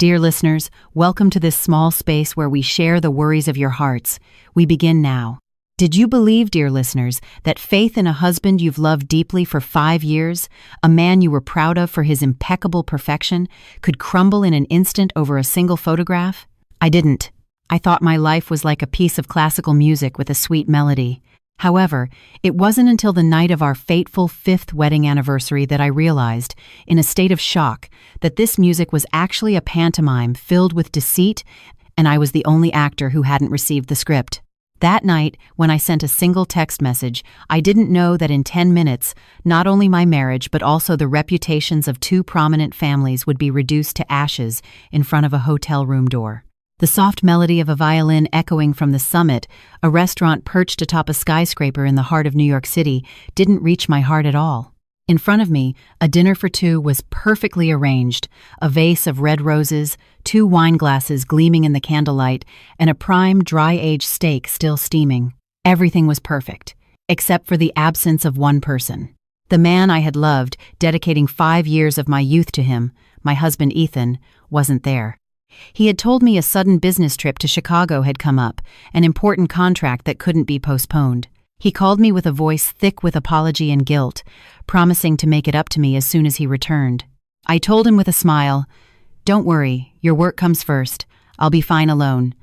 Dear listeners, welcome to this small space where we share the worries of your hearts. We begin now. Did you believe, dear listeners, that faith in a husband you've loved deeply for 5 years, a man you were proud of for his impeccable perfection, could crumble in an instant over a single photograph? I didn't. I thought my life was like a piece of classical music with a sweet melody. However, it wasn't until the night of our fateful 5th wedding anniversary that I realized, in a state of shock, that this music was actually a pantomime filled with deceit, and I was the only actor who hadn't received the script. That night, when I sent a single text message, I didn't know that in 10 minutes, not only my marriage but also the reputations of 2 prominent families would be reduced to ashes in front of a hotel room door. The soft melody of a violin echoing from the Summit, a restaurant perched atop a skyscraper in the heart of New York City, didn't reach my heart at all. In front of me, a dinner for 2 was perfectly arranged, a vase of red roses, 2 wine glasses gleaming in the candlelight, and a prime, dry-aged steak still steaming. Everything was perfect, except for the absence of one person. The man I had loved, dedicating 5 years of my youth to him, my husband Ethan, wasn't there. He had told me a sudden business trip to Chicago had come up, an important contract that couldn't be postponed. He called me with a voice thick with apology and guilt, promising to make it up to me as soon as he returned. I told him with a smile, "Don't worry, your work comes first. I'll be fine alone."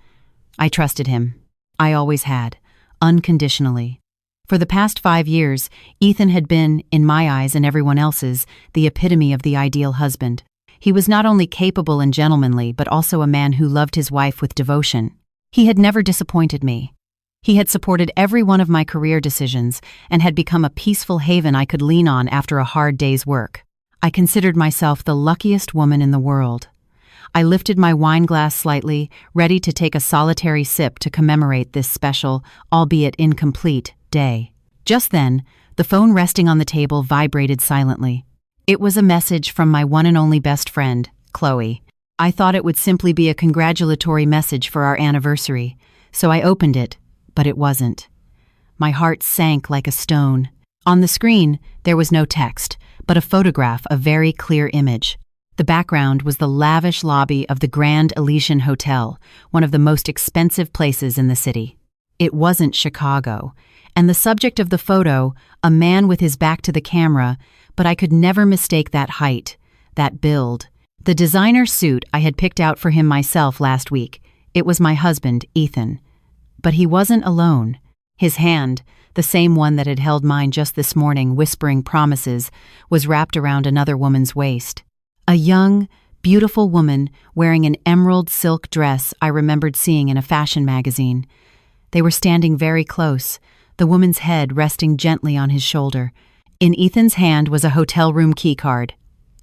I trusted him. I always had, unconditionally. For the past 5 years, Ethan had been, in my eyes and everyone else's, the epitome of the ideal husband. He was not only capable and gentlemanly, but also a man who loved his wife with devotion. He had never disappointed me. He had supported every one of my career decisions and had become a peaceful haven I could lean on after a hard day's work. I considered myself the luckiest woman in the world. I lifted my wine glass slightly, ready to take a solitary sip to commemorate this special, albeit incomplete, day. Just then, the phone resting on the table vibrated silently. It was a message from my one and only best friend, Chloe. I thought it would simply be a congratulatory message for our anniversary, so I opened it, but it wasn't. My heart sank like a stone. On the screen, there was no text, but a photograph, a very clear image. The background was the lavish lobby of the Grand Elysian Hotel, one of the most expensive places in the city. It wasn't Chicago, and the subject of the photo, a man with his back to the camera, but I could never mistake that height, that build. The designer suit I had picked out for him myself last week. It was my husband, Ethan. But he wasn't alone. His hand, the same one that had held mine just this morning, whispering promises, was wrapped around another woman's waist. A young, beautiful woman wearing an emerald silk dress I remembered seeing in a fashion magazine. They were standing very close, the woman's head resting gently on his shoulder. In Ethan's hand was a hotel room keycard,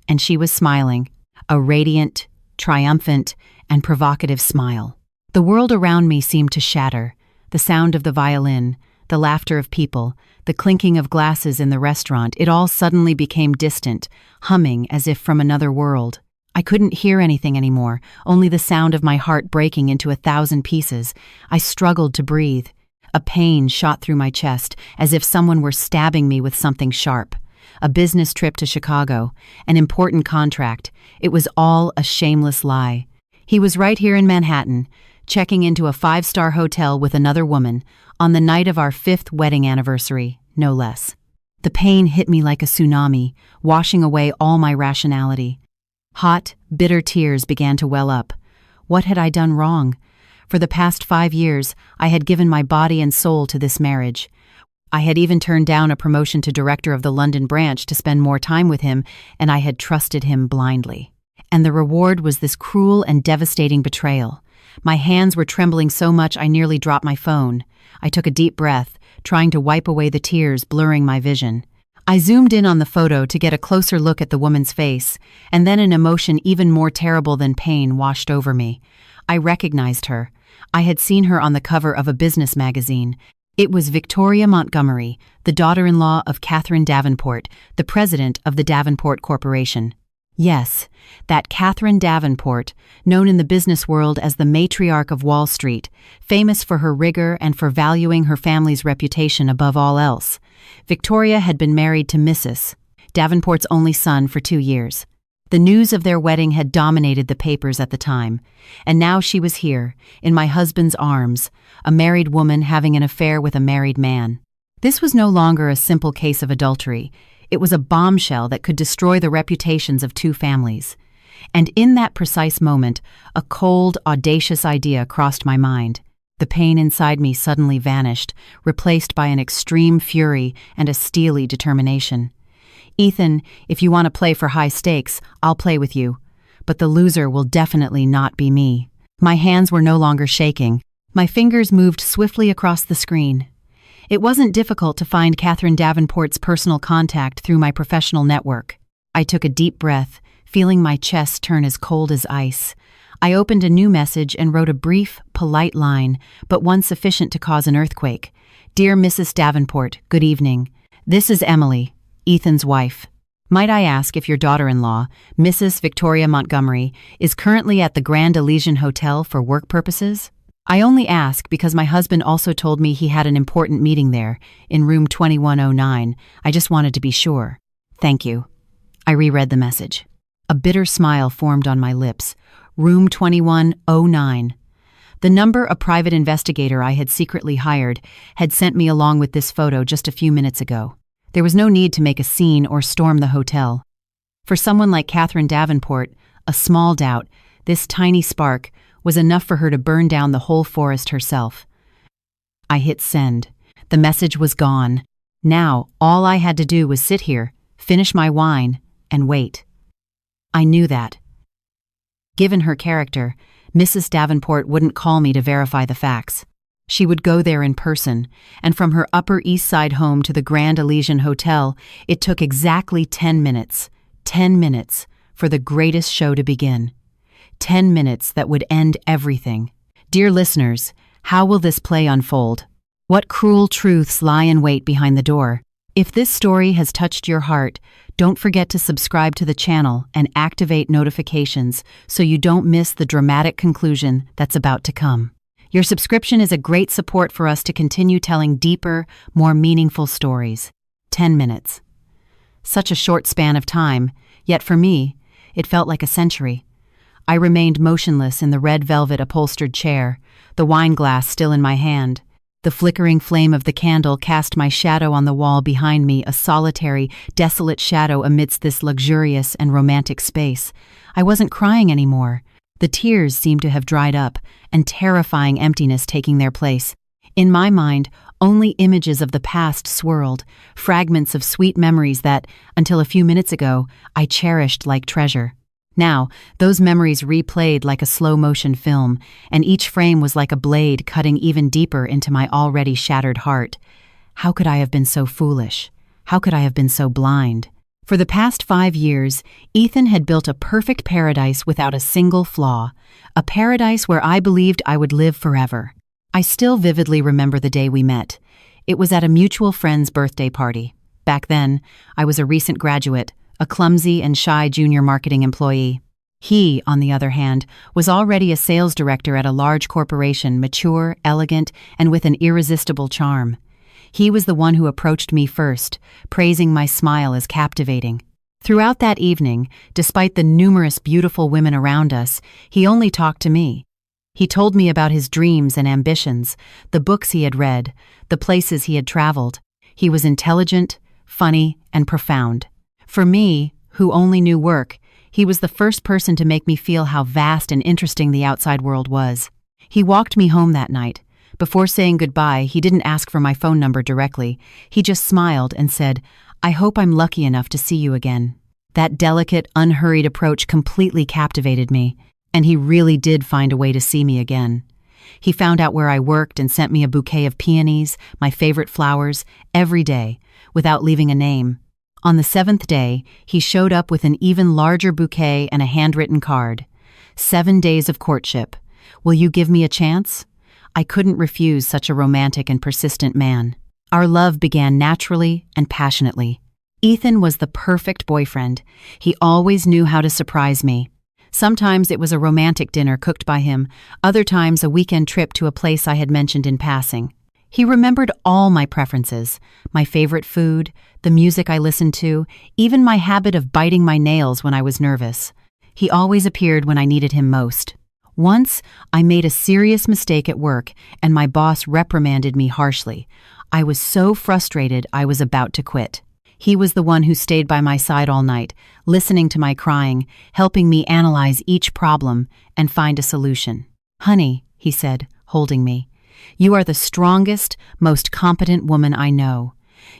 and she was smiling, a radiant, triumphant, and provocative smile. The world around me seemed to shatter, the sound of the violin, the laughter of people, the clinking of glasses in the restaurant. It all suddenly became distant, humming as if from another world. I couldn't hear anything anymore, only the sound of my heart breaking into 1,000 pieces. I struggled to breathe. A pain shot through my chest, as if someone were stabbing me with something sharp. A business trip to Chicago, an important contract. It was all a shameless lie. He was right here in Manhattan, checking into a 5-star hotel with another woman, on the night of our 5th wedding anniversary, no less. The pain hit me like a tsunami, washing away all my rationality. Hot, bitter tears began to well up. What had I done wrong? For the past 5 years, I had given my body and soul to this marriage. I had even turned down a promotion to director of the London branch to spend more time with him, and I had trusted him blindly. And the reward was this cruel and devastating betrayal. My hands were trembling so much I nearly dropped my phone. I took a deep breath, trying to wipe away the tears blurring my vision. I zoomed in on the photo to get a closer look at the woman's face, and then an emotion even more terrible than pain washed over me. I recognized her. I had seen her on the cover of a business magazine. It was Victoria Montgomery, the daughter-in-law of Catherine Davenport, the president of the Davenport Corporation. Yes, that Catherine Davenport, known in the business world as the matriarch of Wall Street, famous for her rigor and for valuing her family's reputation above all else. Victoria had been married to Mrs. Davenport's only son for 2 years. The news of their wedding had dominated the papers at the time, and now she was here, in my husband's arms, a married woman having an affair with a married man. This was no longer a simple case of adultery. It was a bombshell that could destroy the reputations of two families. And in that precise moment, a cold, audacious idea crossed my mind. The pain inside me suddenly vanished, replaced by an extreme fury and a steely determination. Ethan, if you want to play for high stakes, I'll play with you. But the loser will definitely not be me. My hands were no longer shaking. My fingers moved swiftly across the screen. It wasn't difficult to find Catherine Davenport's personal contact through my professional network. I took a deep breath, feeling my chest turn as cold as ice. I opened a new message and wrote a brief, polite line, but one sufficient to cause an earthquake. Dear Mrs. Davenport, good evening. This is Emily, Ethan's wife. Might I ask if your daughter-in-law, Mrs. Victoria Montgomery, is currently at the Grand Elysian Hotel for work purposes? I only ask because my husband also told me he had an important meeting there, in room 2109. I just wanted to be sure. Thank you. I reread the message. A bitter smile formed on my lips. Room 2109. The number a private investigator I had secretly hired had sent me along with this photo just a few minutes ago. There was no need to make a scene or storm the hotel. For someone like Catherine Davenport, a small doubt, this tiny spark, was enough for her to burn down the whole forest herself. I hit send. The message was gone. Now, all I had to do was sit here, finish my wine, and wait. I knew that. Given her character, Mrs. Davenport wouldn't call me to verify the facts. She would go there in person, and from her Upper East Side home to the Grand Elysian Hotel, it took exactly 10 minutes. 10 minutes for the greatest show to begin. 10 minutes that would end everything. Dear listeners, how will this play unfold? What cruel truths lie in wait behind the door? If this story has touched your heart, don't forget to subscribe to the channel and activate notifications so you don't miss the dramatic conclusion that's about to come. Your subscription is a great support for us to continue telling deeper, more meaningful stories. 10 minutes. Such a short span of time, yet for me, it felt like a century. I remained motionless in the red velvet upholstered chair, the wine glass still in my hand. The flickering flame of the candle cast my shadow on the wall behind me, a solitary, desolate shadow amidst this luxurious and romantic space. I wasn't crying anymore. The tears seemed to have dried up, and terrifying emptiness taking their place. In my mind, only images of the past swirled, fragments of sweet memories that, until a few minutes ago, I cherished like treasure. Now, those memories replayed like a slow-motion film, and each frame was like a blade cutting even deeper into my already shattered heart. How could I have been so foolish? How could I have been so blind? For the past 5 years, Ethan had built a perfect paradise without a single flaw, a paradise where I believed I would live forever. I still vividly remember the day we met. It was at a mutual friend's birthday party. Back then, I was a recent graduate, a clumsy and shy junior marketing employee. He, on the other hand, was already a sales director at a large corporation, mature, elegant, and with an irresistible charm. He was the one who approached me first, praising my smile as captivating. Throughout that evening, despite the numerous beautiful women around us, he only talked to me. He told me about his dreams and ambitions, the books he had read, the places he had traveled. He was intelligent, funny, and profound. For me, who only knew work, he was the first person to make me feel how vast and interesting the outside world was. He walked me home that night. Before saying goodbye, he didn't ask for my phone number directly. He just smiled and said, "I hope I'm lucky enough to see you again." That delicate, unhurried approach completely captivated me, and he really did find a way to see me again. He found out where I worked and sent me a bouquet of peonies, my favorite flowers, every day, without leaving a name. On the 7th day, he showed up with an even larger bouquet and a handwritten card. 7 days of courtship. Will you give me a chance? I couldn't refuse such a romantic and persistent man. Our love began naturally and passionately. Ethan was the perfect boyfriend. He always knew how to surprise me. Sometimes it was a romantic dinner cooked by him, other times a weekend trip to a place I had mentioned in passing. He remembered all my preferences, my favorite food, the music I listened to, even my habit of biting my nails when I was nervous. He always appeared when I needed him most. Once, I made a serious mistake at work, and my boss reprimanded me harshly. I was so frustrated I was about to quit. He was the one who stayed by my side all night, listening to my crying, helping me analyze each problem and find a solution. "Honey," he said, holding me, "you are the strongest, most competent woman I know.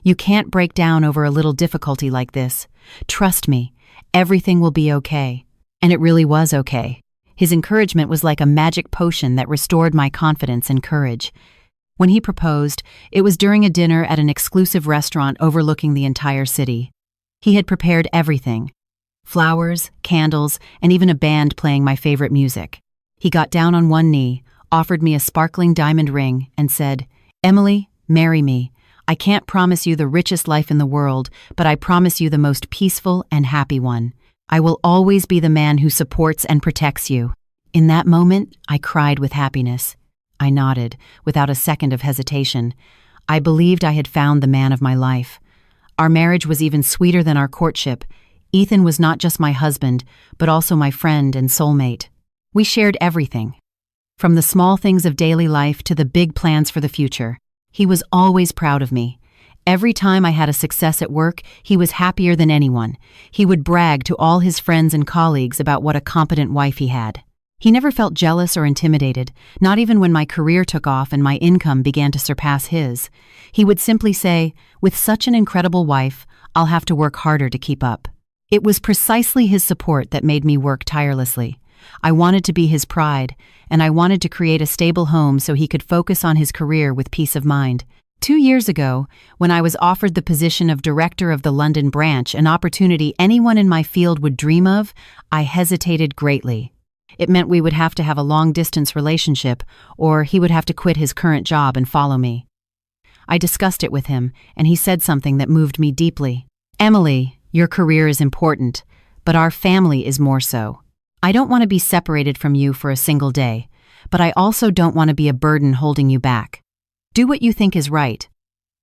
You can't break down over a little difficulty like this. Trust me, everything will be okay." And it really was okay. His encouragement was like a magic potion that restored my confidence and courage. When he proposed, it was during a dinner at an exclusive restaurant overlooking the entire city. He had prepared everything: flowers, candles, and even a band playing my favorite music. He got down on one knee, offered me a sparkling diamond ring, and said, "Emily, marry me. I can't promise you the richest life in the world, but I promise you the most peaceful and happy one. I will always be the man who supports and protects you." In that moment, I cried with happiness. I nodded, without a second of hesitation. I believed I had found the man of my life. Our marriage was even sweeter than our courtship. Ethan was not just my husband, but also my friend and soulmate. We shared everything, from the small things of daily life to the big plans for the future. He was always proud of me. Every time I had a success at work, he was happier than anyone. He would brag to all his friends and colleagues about what a competent wife he had. He never felt jealous or intimidated, not even when my career took off and my income began to surpass his. He would simply say, "With such an incredible wife, I'll have to work harder to keep up." It was precisely his support that made me work tirelessly. I wanted to be his pride, and I wanted to create a stable home so he could focus on his career with peace of mind. 2 years ago, when I was offered the position of director of the London branch, an opportunity anyone in my field would dream of, I hesitated greatly. It meant we would have to have a long-distance relationship, or he would have to quit his current job and follow me. I discussed it with him, and he said something that moved me deeply. "Emily, your career is important, but our family is more so. I don't want to be separated from you for a single day, but I also don't want to be a burden holding you back. Do what you think is right.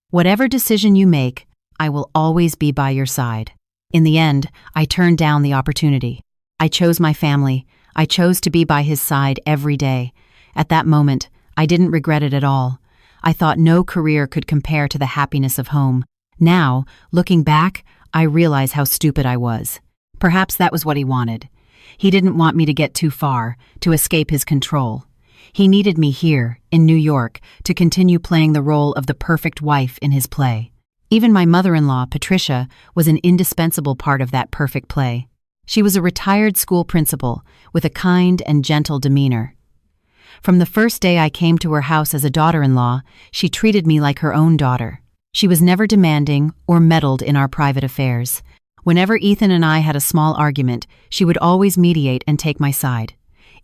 Whatever decision you make, I will always be by your side." In the end, I turned down the opportunity. I chose my family. I chose to be by his side every day. At that moment, I didn't regret it at all. I thought no career could compare to the happiness of home. Now, looking back, I realize how stupid I was. Perhaps that was what he wanted. He didn't want me to get too far, to escape his control. He needed me here, in New York, to continue playing the role of the perfect wife in his play. Even my mother-in-law, Patricia, was an indispensable part of that perfect play. She was a retired school principal, with a kind and gentle demeanor. From the first day I came to her house as a daughter-in-law, she treated me like her own daughter. She was never demanding or meddled in our private affairs. Whenever Ethan and I had a small argument, she would always mediate and take my side.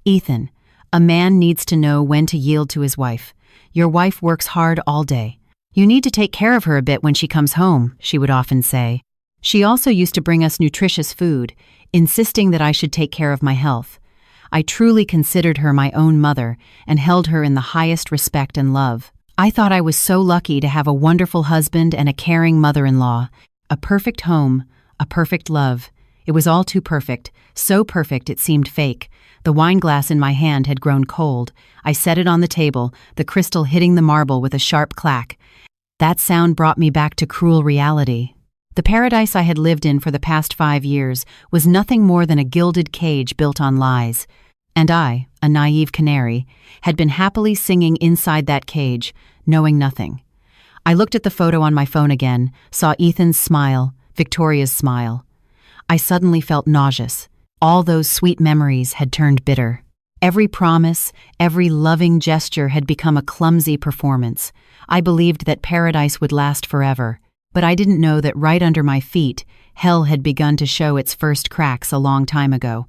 "Ethan, a man needs to know when to yield to his wife. Your wife works hard all day. You need to take care of her a bit when she comes home," she would often say. She also used to bring us nutritious food, insisting that I should take care of my health. I truly considered her my own mother and held her in the highest respect and love. I thought I was so lucky to have a wonderful husband and a caring mother-in-law, a perfect home, a perfect love. It was all too perfect, so perfect it seemed fake. The wine glass in my hand had grown cold. I set it on the table, the crystal hitting the marble with a sharp clack. That sound brought me back to cruel reality. The paradise I had lived in for the past 5 years was nothing more than a gilded cage built on lies. And I, a naive canary, had been happily singing inside that cage, knowing nothing. I looked at the photo on my phone again, saw Ethan's smile, Victoria's smile. I suddenly felt nauseous. All those sweet memories had turned bitter. Every promise, every loving gesture had become a clumsy performance. I believed that paradise would last forever, but I didn't know that right under my feet, hell had begun to show its first cracks a long time ago.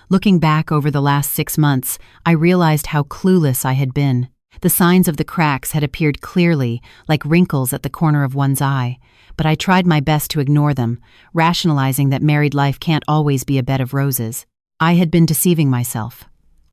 Looking back over the last 6 months, I realized how clueless I had been. The signs of the cracks had appeared clearly, like wrinkles at the corner of one's eye, but I tried my best to ignore them, rationalizing that married life can't always be a bed of roses. I had been deceiving myself.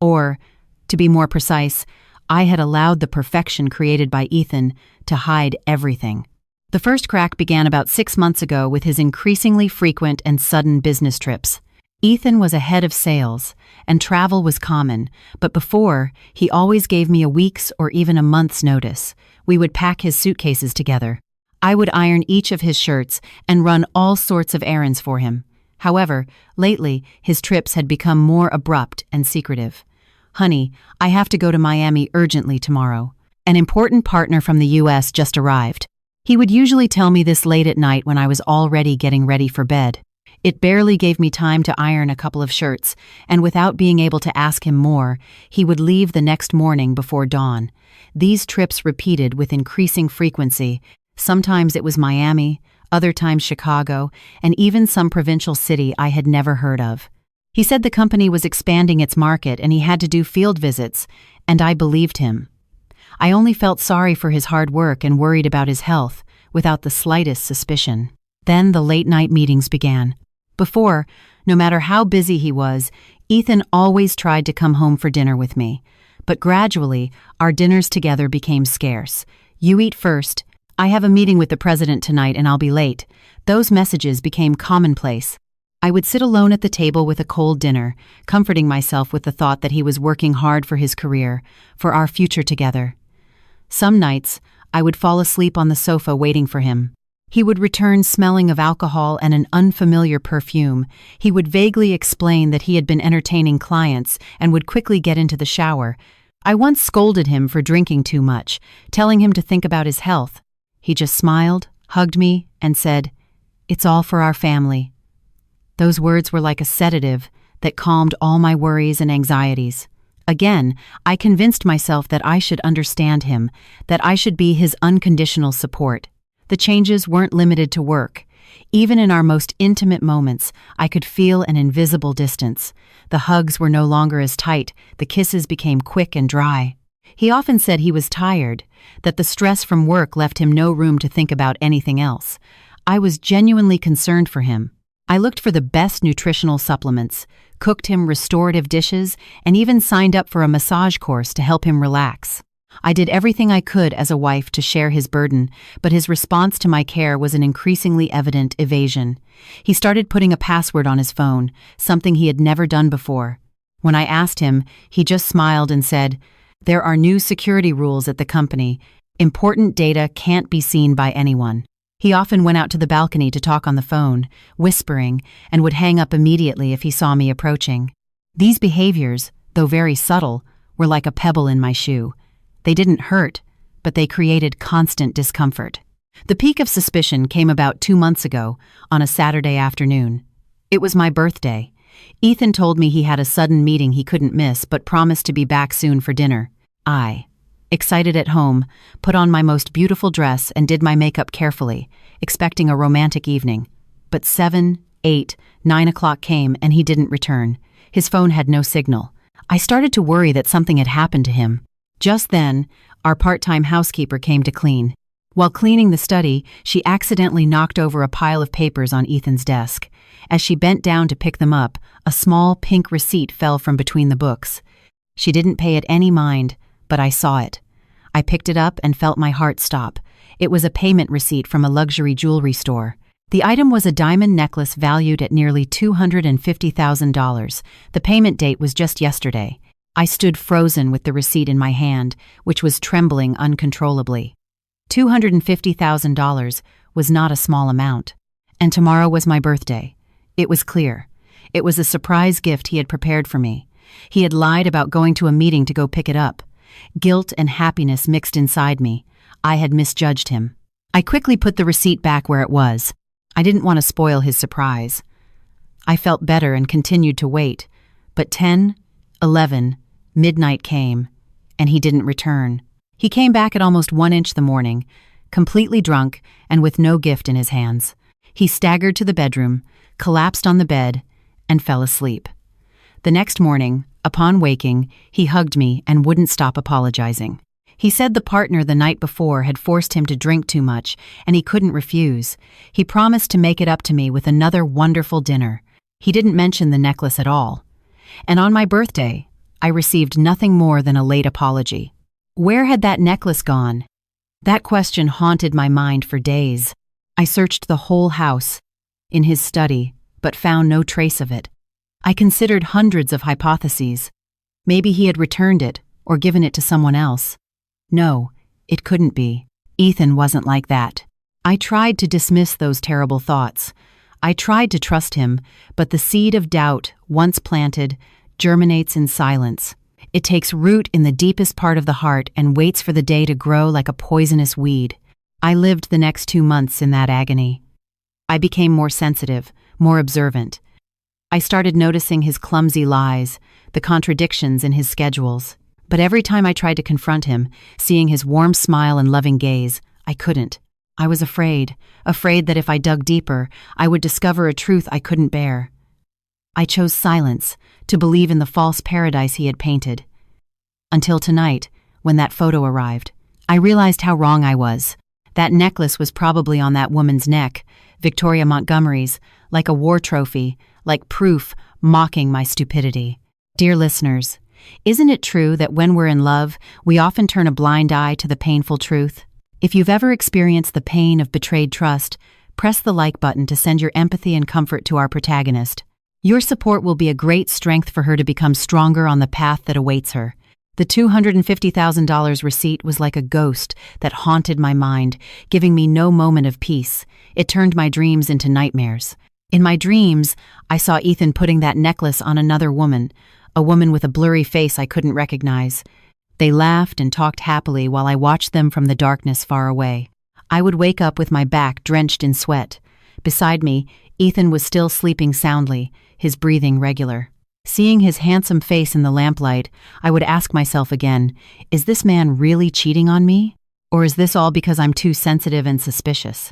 Or, to be more precise, I had allowed the perfection created by Ethan to hide everything. The first crack began about 6 months ago with his increasingly frequent and sudden business trips. Ethan was a head of sales, and travel was common, but before, he always gave me a week's or even a month's notice. We would pack his suitcases together. I would iron each of his shirts and run all sorts of errands for him. However, lately, his trips had become more abrupt and secretive. "Honey, I have to go to Miami urgently tomorrow. An important partner from the US just arrived." He would usually tell me this late at night when I was already getting ready for bed. It barely gave me time to iron a couple of shirts, and without being able to ask him more, he would leave the next morning before dawn. These trips repeated with increasing frequency. Sometimes it was Miami, other times Chicago, and even some provincial city I had never heard of. He said the company was expanding its market and he had to do field visits, and I believed him. I only felt sorry for his hard work and worried about his health, without the slightest suspicion. Then the late-night meetings began. Before, no matter how busy he was, Ethan always tried to come home for dinner with me. But gradually, our dinners together became scarce. "You eat first. I have a meeting with the president tonight and I'll be late." Those messages became commonplace. I would sit alone at the table with a cold dinner, comforting myself with the thought that he was working hard for his career, for our future together. Some nights, I would fall asleep on the sofa waiting for him. He would return smelling of alcohol and an unfamiliar perfume. He would vaguely explain that he had been entertaining clients and would quickly get into the shower. I once scolded him for drinking too much, telling him to think about his health. He just smiled, hugged me, and said, "It's all for our family." Those words were like a sedative that calmed all my worries and anxieties. Again, I convinced myself that I should understand him, that I should be his unconditional support. The changes weren't limited to work. Even in our most intimate moments, I could feel an invisible distance. The hugs were no longer as tight, the kisses became quick and dry. He often said he was tired, that the stress from work left him no room to think about anything else. I was genuinely concerned for him. I looked for the best nutritional supplements, cooked him restorative dishes, and even signed up for a massage course to help him relax. I did everything I could as a wife to share his burden, but his response to my care was an increasingly evident evasion. He started putting a password on his phone, something he had never done before. When I asked him, he just smiled and said, "There are new security rules at the company. Important data can't be seen by anyone." He often went out to the balcony to talk on the phone, whispering, and would hang up immediately if he saw me approaching. These behaviors, though very subtle, were like a pebble in my shoe. They didn't hurt, but they created constant discomfort. The peak of suspicion came about 2 months ago, on a Saturday afternoon. It was my birthday. Ethan told me he had a sudden meeting he couldn't miss but promised to be back soon for dinner. I, excited at home, put on my most beautiful dress and did my makeup carefully, expecting a romantic evening. But 7, 8, 9 o'clock came and he didn't return. His phone had no signal. I started to worry that something had happened to him. Just then, our part-time housekeeper came to clean. While cleaning the study, she accidentally knocked over a pile of papers on Ethan's desk. As she bent down to pick them up, a small pink receipt fell from between the books. She didn't pay it any mind, but I saw it. I picked it up and felt my heart stop. It was a payment receipt from a luxury jewelry store. The item was a diamond necklace valued at nearly $250,000. The payment date was just yesterday. I stood frozen with the receipt in my hand, which was trembling uncontrollably. $250,000 was not a small amount. And tomorrow was my birthday. It was clear. It was a surprise gift he had prepared for me. He had lied about going to a meeting to go pick it up. Guilt and happiness mixed inside me. I had misjudged him. I quickly put the receipt back where it was. I didn't want to spoil his surprise. I felt better and continued to wait. But 10, 11, midnight came, and he didn't return. He came back at almost 1 inch the morning, completely drunk and with no gift in his hands. He staggered to the bedroom, collapsed on the bed, and fell asleep. The next morning, upon waking, he hugged me and wouldn't stop apologizing. He said the partner the night before had forced him to drink too much, and he couldn't refuse. He promised to make it up to me with another wonderful dinner. He didn't mention the necklace at all. And on my birthday, I received nothing more than a late apology. Where had that necklace gone? That question haunted my mind for days. I searched the whole house, in his study, but found no trace of it. I considered hundreds of hypotheses. Maybe he had returned it, or given it to someone else. No, it couldn't be. Ethan wasn't like that. I tried to dismiss those terrible thoughts. I tried to trust him, but the seed of doubt, once planted, germinates in silence. It takes root in the deepest part of the heart and waits for the day to grow like a poisonous weed. I lived the next 2 months in that agony. I became more sensitive, more observant. I started noticing his clumsy lies, the contradictions in his schedules. But every time I tried to confront him, seeing his warm smile and loving gaze, I couldn't. I was afraid that if I dug deeper, I would discover a truth I couldn't bear. I chose silence, to believe in the false paradise he had painted. Until tonight, when that photo arrived, I realized how wrong I was. That necklace was probably on that woman's neck, Victoria Montgomery's, like a war trophy, like proof, mocking my stupidity. Dear listeners, isn't it true that when we're in love, we often turn a blind eye to the painful truth? If you've ever experienced the pain of betrayed trust, press the like button to send your empathy and comfort to our protagonist. Your support will be a great strength for her to become stronger on the path that awaits her. The $250,000 receipt was like a ghost that haunted my mind, giving me no moment of peace. It turned my dreams into nightmares. In my dreams, I saw Ethan putting that necklace on another woman, a woman with a blurry face I couldn't recognize. They laughed and talked happily while I watched them from the darkness far away. I would wake up with my back drenched in sweat. Beside me, Ethan was still sleeping soundly, his breathing regular. Seeing his handsome face in the lamplight, I would ask myself again, is this man really cheating on me? Or is this all because I'm too sensitive and suspicious?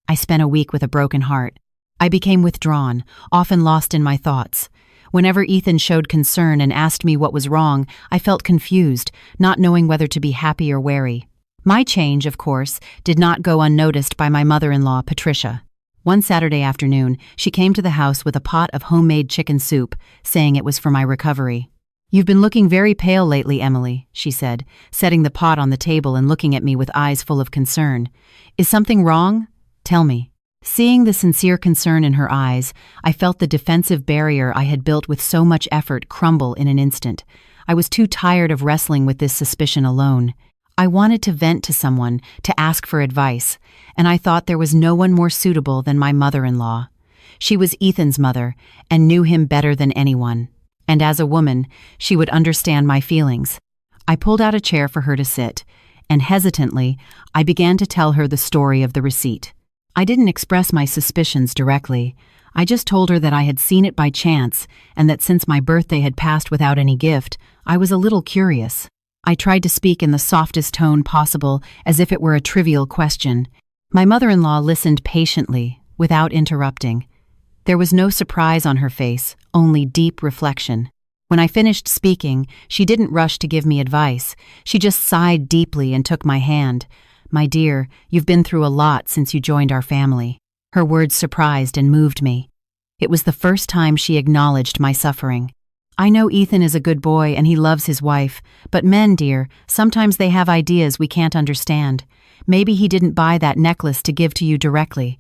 I spent a week with a broken heart. I became withdrawn, often lost in my thoughts. Whenever Ethan showed concern and asked me what was wrong, I felt confused, not knowing whether to be happy or wary. My change, of course, did not go unnoticed by my mother-in-law, Patricia. One Saturday afternoon, she came to the house with a pot of homemade chicken soup, saying it was for my recovery. "You've been looking very pale lately, Emily," she said, setting the pot on the table and looking at me with eyes full of concern. "Is something wrong? Tell me." Seeing the sincere concern in her eyes, I felt the defensive barrier I had built with so much effort crumble in an instant. I was too tired of wrestling with this suspicion alone. I wanted to vent to someone, to ask for advice, and I thought there was no one more suitable than my mother-in-law. She was Ethan's mother, and knew him better than anyone. And as a woman, she would understand my feelings. I pulled out a chair for her to sit, and hesitantly, I began to tell her the story of the receipt. I didn't express my suspicions directly. I just told her that I had seen it by chance, and that since my birthday had passed without any gift, I was a little curious. I tried to speak in the softest tone possible, as if it were a trivial question. My mother-in-law listened patiently, without interrupting. There was no surprise on her face, only deep reflection. When I finished speaking, she didn't rush to give me advice. She just sighed deeply and took my hand. "My dear, you've been through a lot since you joined our family." Her words surprised and moved me. It was the first time she acknowledged my suffering. "I know Ethan is a good boy and he loves his wife, but men, dear, sometimes they have ideas we can't understand. Maybe he didn't buy that necklace to give to you directly."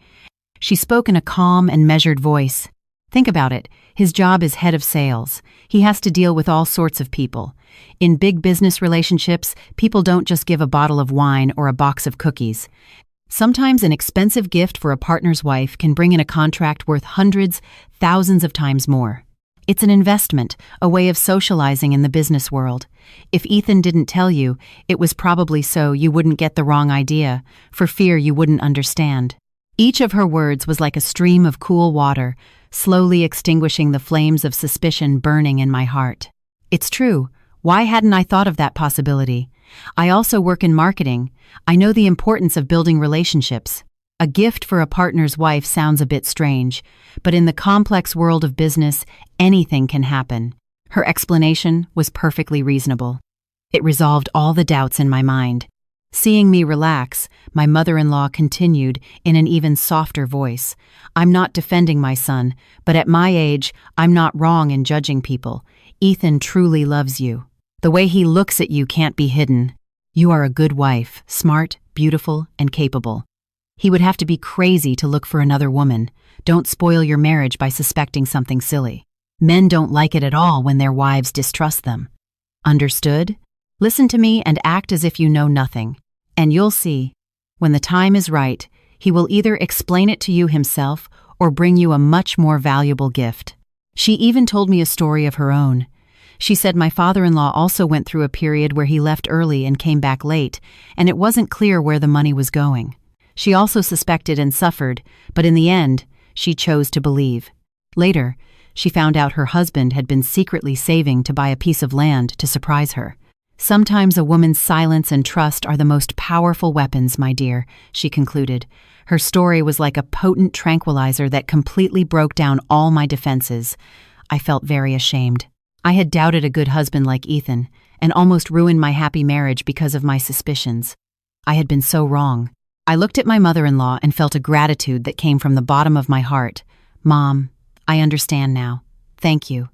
She spoke in a calm and measured voice. "Think about it. His job is head of sales. He has to deal with all sorts of people. In big business relationships, people don't just give a bottle of wine or a box of cookies. Sometimes an expensive gift for a partner's wife can bring in a contract worth hundreds, thousands of times more. It's an investment, a way of socializing in the business world. If Ethan didn't tell you, it was probably so you wouldn't get the wrong idea, for fear you wouldn't understand." Each of her words was like a stream of cool water, slowly extinguishing the flames of suspicion burning in my heart. It's true. Why hadn't I thought of that possibility? I also work in marketing. I know the importance of building relationships. A gift for a partner's wife sounds a bit strange, but in the complex world of business, anything can happen. Her explanation was perfectly reasonable. It resolved all the doubts in my mind. Seeing me relax, my mother-in-law continued in an even softer voice. "I'm not defending my son, but at my age, I'm not wrong in judging people. Ethan truly loves you. The way he looks at you can't be hidden. You are a good wife, smart, beautiful, and capable. He would have to be crazy to look for another woman. Don't spoil your marriage by suspecting something silly. Men don't like it at all when their wives distrust them. Understood? Listen to me and act as if you know nothing. And you'll see, when the time is right, he will either explain it to you himself or bring you a much more valuable gift. She even told me a story of her own. She said my father-in-law also went through a period where he left early and came back late, and it wasn't clear where the money was going. She also suspected and suffered, but in the end, she chose to believe. Later, she found out her husband had been secretly saving to buy a piece of land to surprise her. Sometimes a woman's silence and trust are the most powerful weapons, my dear, she concluded. Her story was like a potent tranquilizer that completely broke down all my defenses. I felt very ashamed. I had doubted a good husband like Ethan, and almost ruined my happy marriage because of my suspicions. I had been so wrong. I looked at my mother-in-law and felt a gratitude that came from the bottom of my heart. Mom, I understand now. Thank you.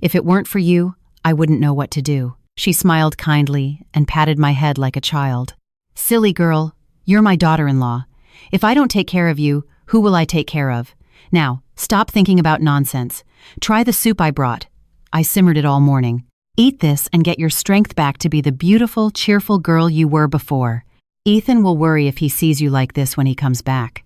If it weren't for you, I wouldn't know what to do. She smiled kindly and patted my head like a child. Silly girl, you're my daughter-in-law. If I don't take care of you, who will I take care of? Now, stop thinking about nonsense. Try the soup I brought. I simmered it all morning. Eat this and get your strength back to be the beautiful, cheerful girl you were before. Ethan will worry if he sees you like this when he comes back.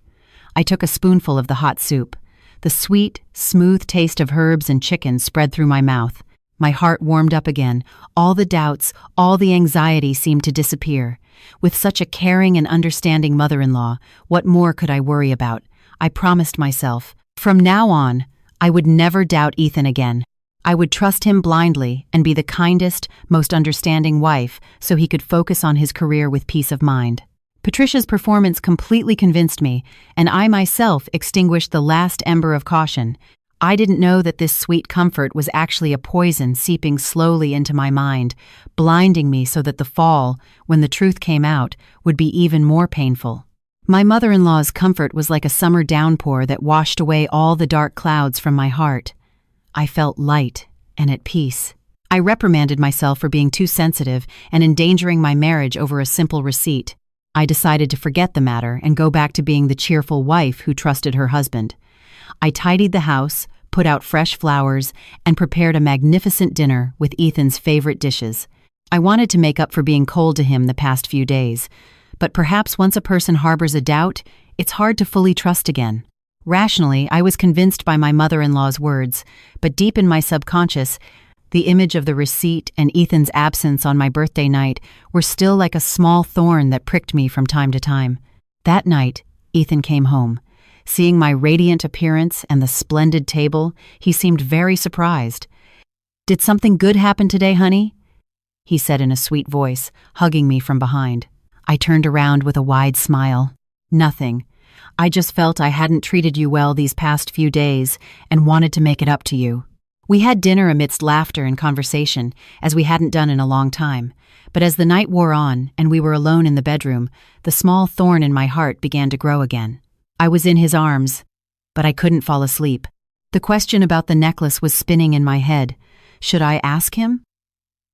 I took a spoonful of the hot soup. The sweet, smooth taste of herbs and chicken spread through my mouth. My heart warmed up again. All the doubts, all the anxiety seemed to disappear. With such a caring and understanding mother-in-law, what more could I worry about? I promised myself, from now on, I would never doubt Ethan again. I would trust him blindly and be the kindest, most understanding wife so he could focus on his career with peace of mind. Patricia's performance completely convinced me, and I myself extinguished the last ember of caution. I didn't know that this sweet comfort was actually a poison seeping slowly into my mind, blinding me so that the fall, when the truth came out, would be even more painful. My mother-in-law's comfort was like a summer downpour that washed away all the dark clouds from my heart. I felt light and at peace. I reprimanded myself for being too sensitive and endangering my marriage over a simple receipt. I decided to forget the matter and go back to being the cheerful wife who trusted her husband. I tidied the house, put out fresh flowers, and prepared a magnificent dinner with Ethan's favorite dishes. I wanted to make up for being cold to him the past few days, but perhaps once a person harbors a doubt, it's hard to fully trust again. Rationally, I was convinced by my mother-in-law's words, but deep in my subconscious, the image of the receipt and Ethan's absence on my birthday night were still like a small thorn that pricked me from time to time. That night, Ethan came home. Seeing my radiant appearance and the splendid table, he seemed very surprised. "Did something good happen today, honey?" he said in a sweet voice, hugging me from behind. I turned around with a wide smile. "Nothing. I just felt I hadn't treated you well these past few days and wanted to make it up to you." We had dinner amidst laughter and conversation, as we hadn't done in a long time. But as the night wore on and we were alone in the bedroom, the small thorn in my heart began to grow again. I was in his arms, but I couldn't fall asleep. The question about the necklace was spinning in my head. Should I ask him?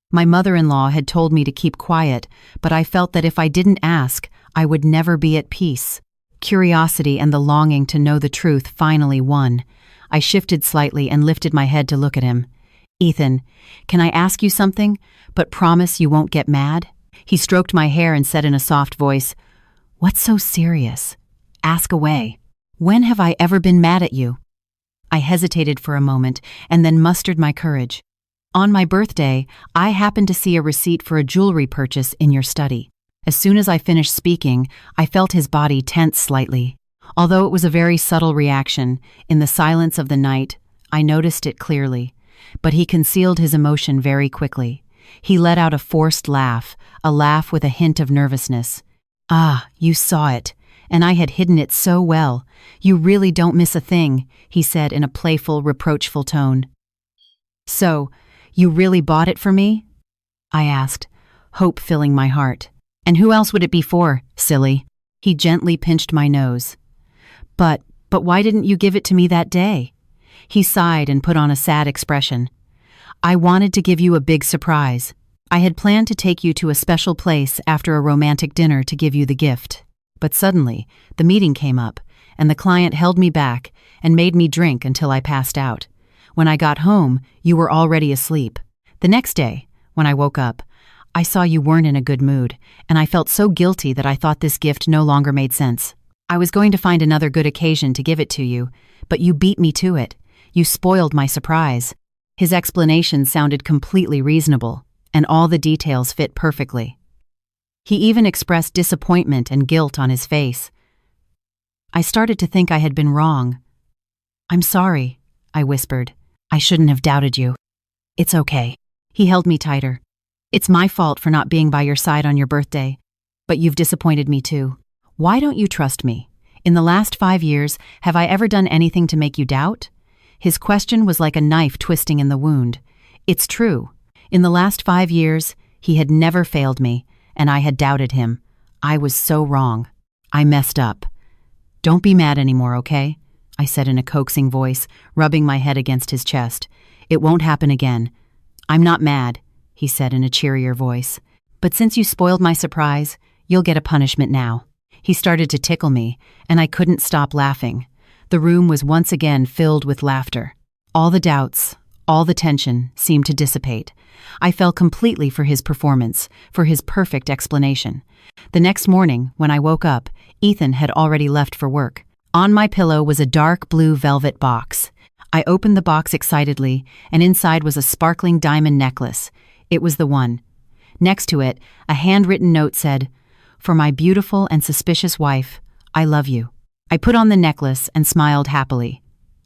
My mother-in-law had told me to keep quiet, but I felt that if I didn't ask, I would never be at peace. Curiosity and the longing to know the truth finally won. I shifted slightly and lifted my head to look at him. "Ethan, can I ask you something, but promise you won't get mad?" He stroked my hair and said in a soft voice, "What's so serious? Ask away. When have I ever been mad at you?" I hesitated for a moment and then mustered my courage. "On my birthday, I happened to see a receipt for a jewelry purchase in your study." As soon as I finished speaking, I felt his body tense slightly. Although it was a very subtle reaction, in the silence of the night, I noticed it clearly. But he concealed his emotion very quickly. He let out a forced laugh, a laugh with a hint of nervousness. "Ah, you saw it, and I had hidden it so well. You really don't miss a thing," he said in a playful, reproachful tone. "So, you really bought it for me?" I asked, hope filling my heart. "And who else would it be for, silly?" He gently pinched my nose. But why didn't you give it to me that day?" He sighed and put on a sad expression. "I wanted to give you a big surprise. I had planned to take you to a special place after a romantic dinner to give you the gift. But suddenly, the meeting came up, and the client held me back and made me drink until I passed out. When I got home, you were already asleep. The next day, when I woke up, I saw you weren't in a good mood, and I felt so guilty that I thought this gift no longer made sense. I was going to find another good occasion to give it to you, but you beat me to it. You spoiled my surprise. His explanation sounded completely reasonable, and all the details fit perfectly. He even expressed disappointment and guilt on his face. I started to think I had been wrong. "I'm sorry," I whispered. "I shouldn't have doubted you." "It's okay." He held me tighter. "It's my fault for not being by your side on your birthday, but you've disappointed me too. Why don't you trust me? In the last 5 years, have I ever done anything to make you doubt?" His question was like a knife twisting in the wound. It's true. In the last 5 years, he had never failed me, and I had doubted him. I was so wrong. I messed up. "Don't be mad anymore, okay?" I said in a coaxing voice, rubbing my head against his chest. "It won't happen again." "I'm not mad," he said in a cheerier voice. "But since you spoiled my surprise, you'll get a punishment now." He started to tickle me, and I couldn't stop laughing. The room was once again filled with laughter. All the doubts, all the tension seemed to dissipate. I fell completely for his performance, for his perfect explanation. The next morning, when I woke up, Ethan had already left for work. On my pillow was a dark blue velvet box. I opened the box excitedly, and inside was a sparkling diamond necklace. It was the one. Next to it, a handwritten note said, "For my beautiful and suspicious wife, I love you." I put on the necklace and smiled happily.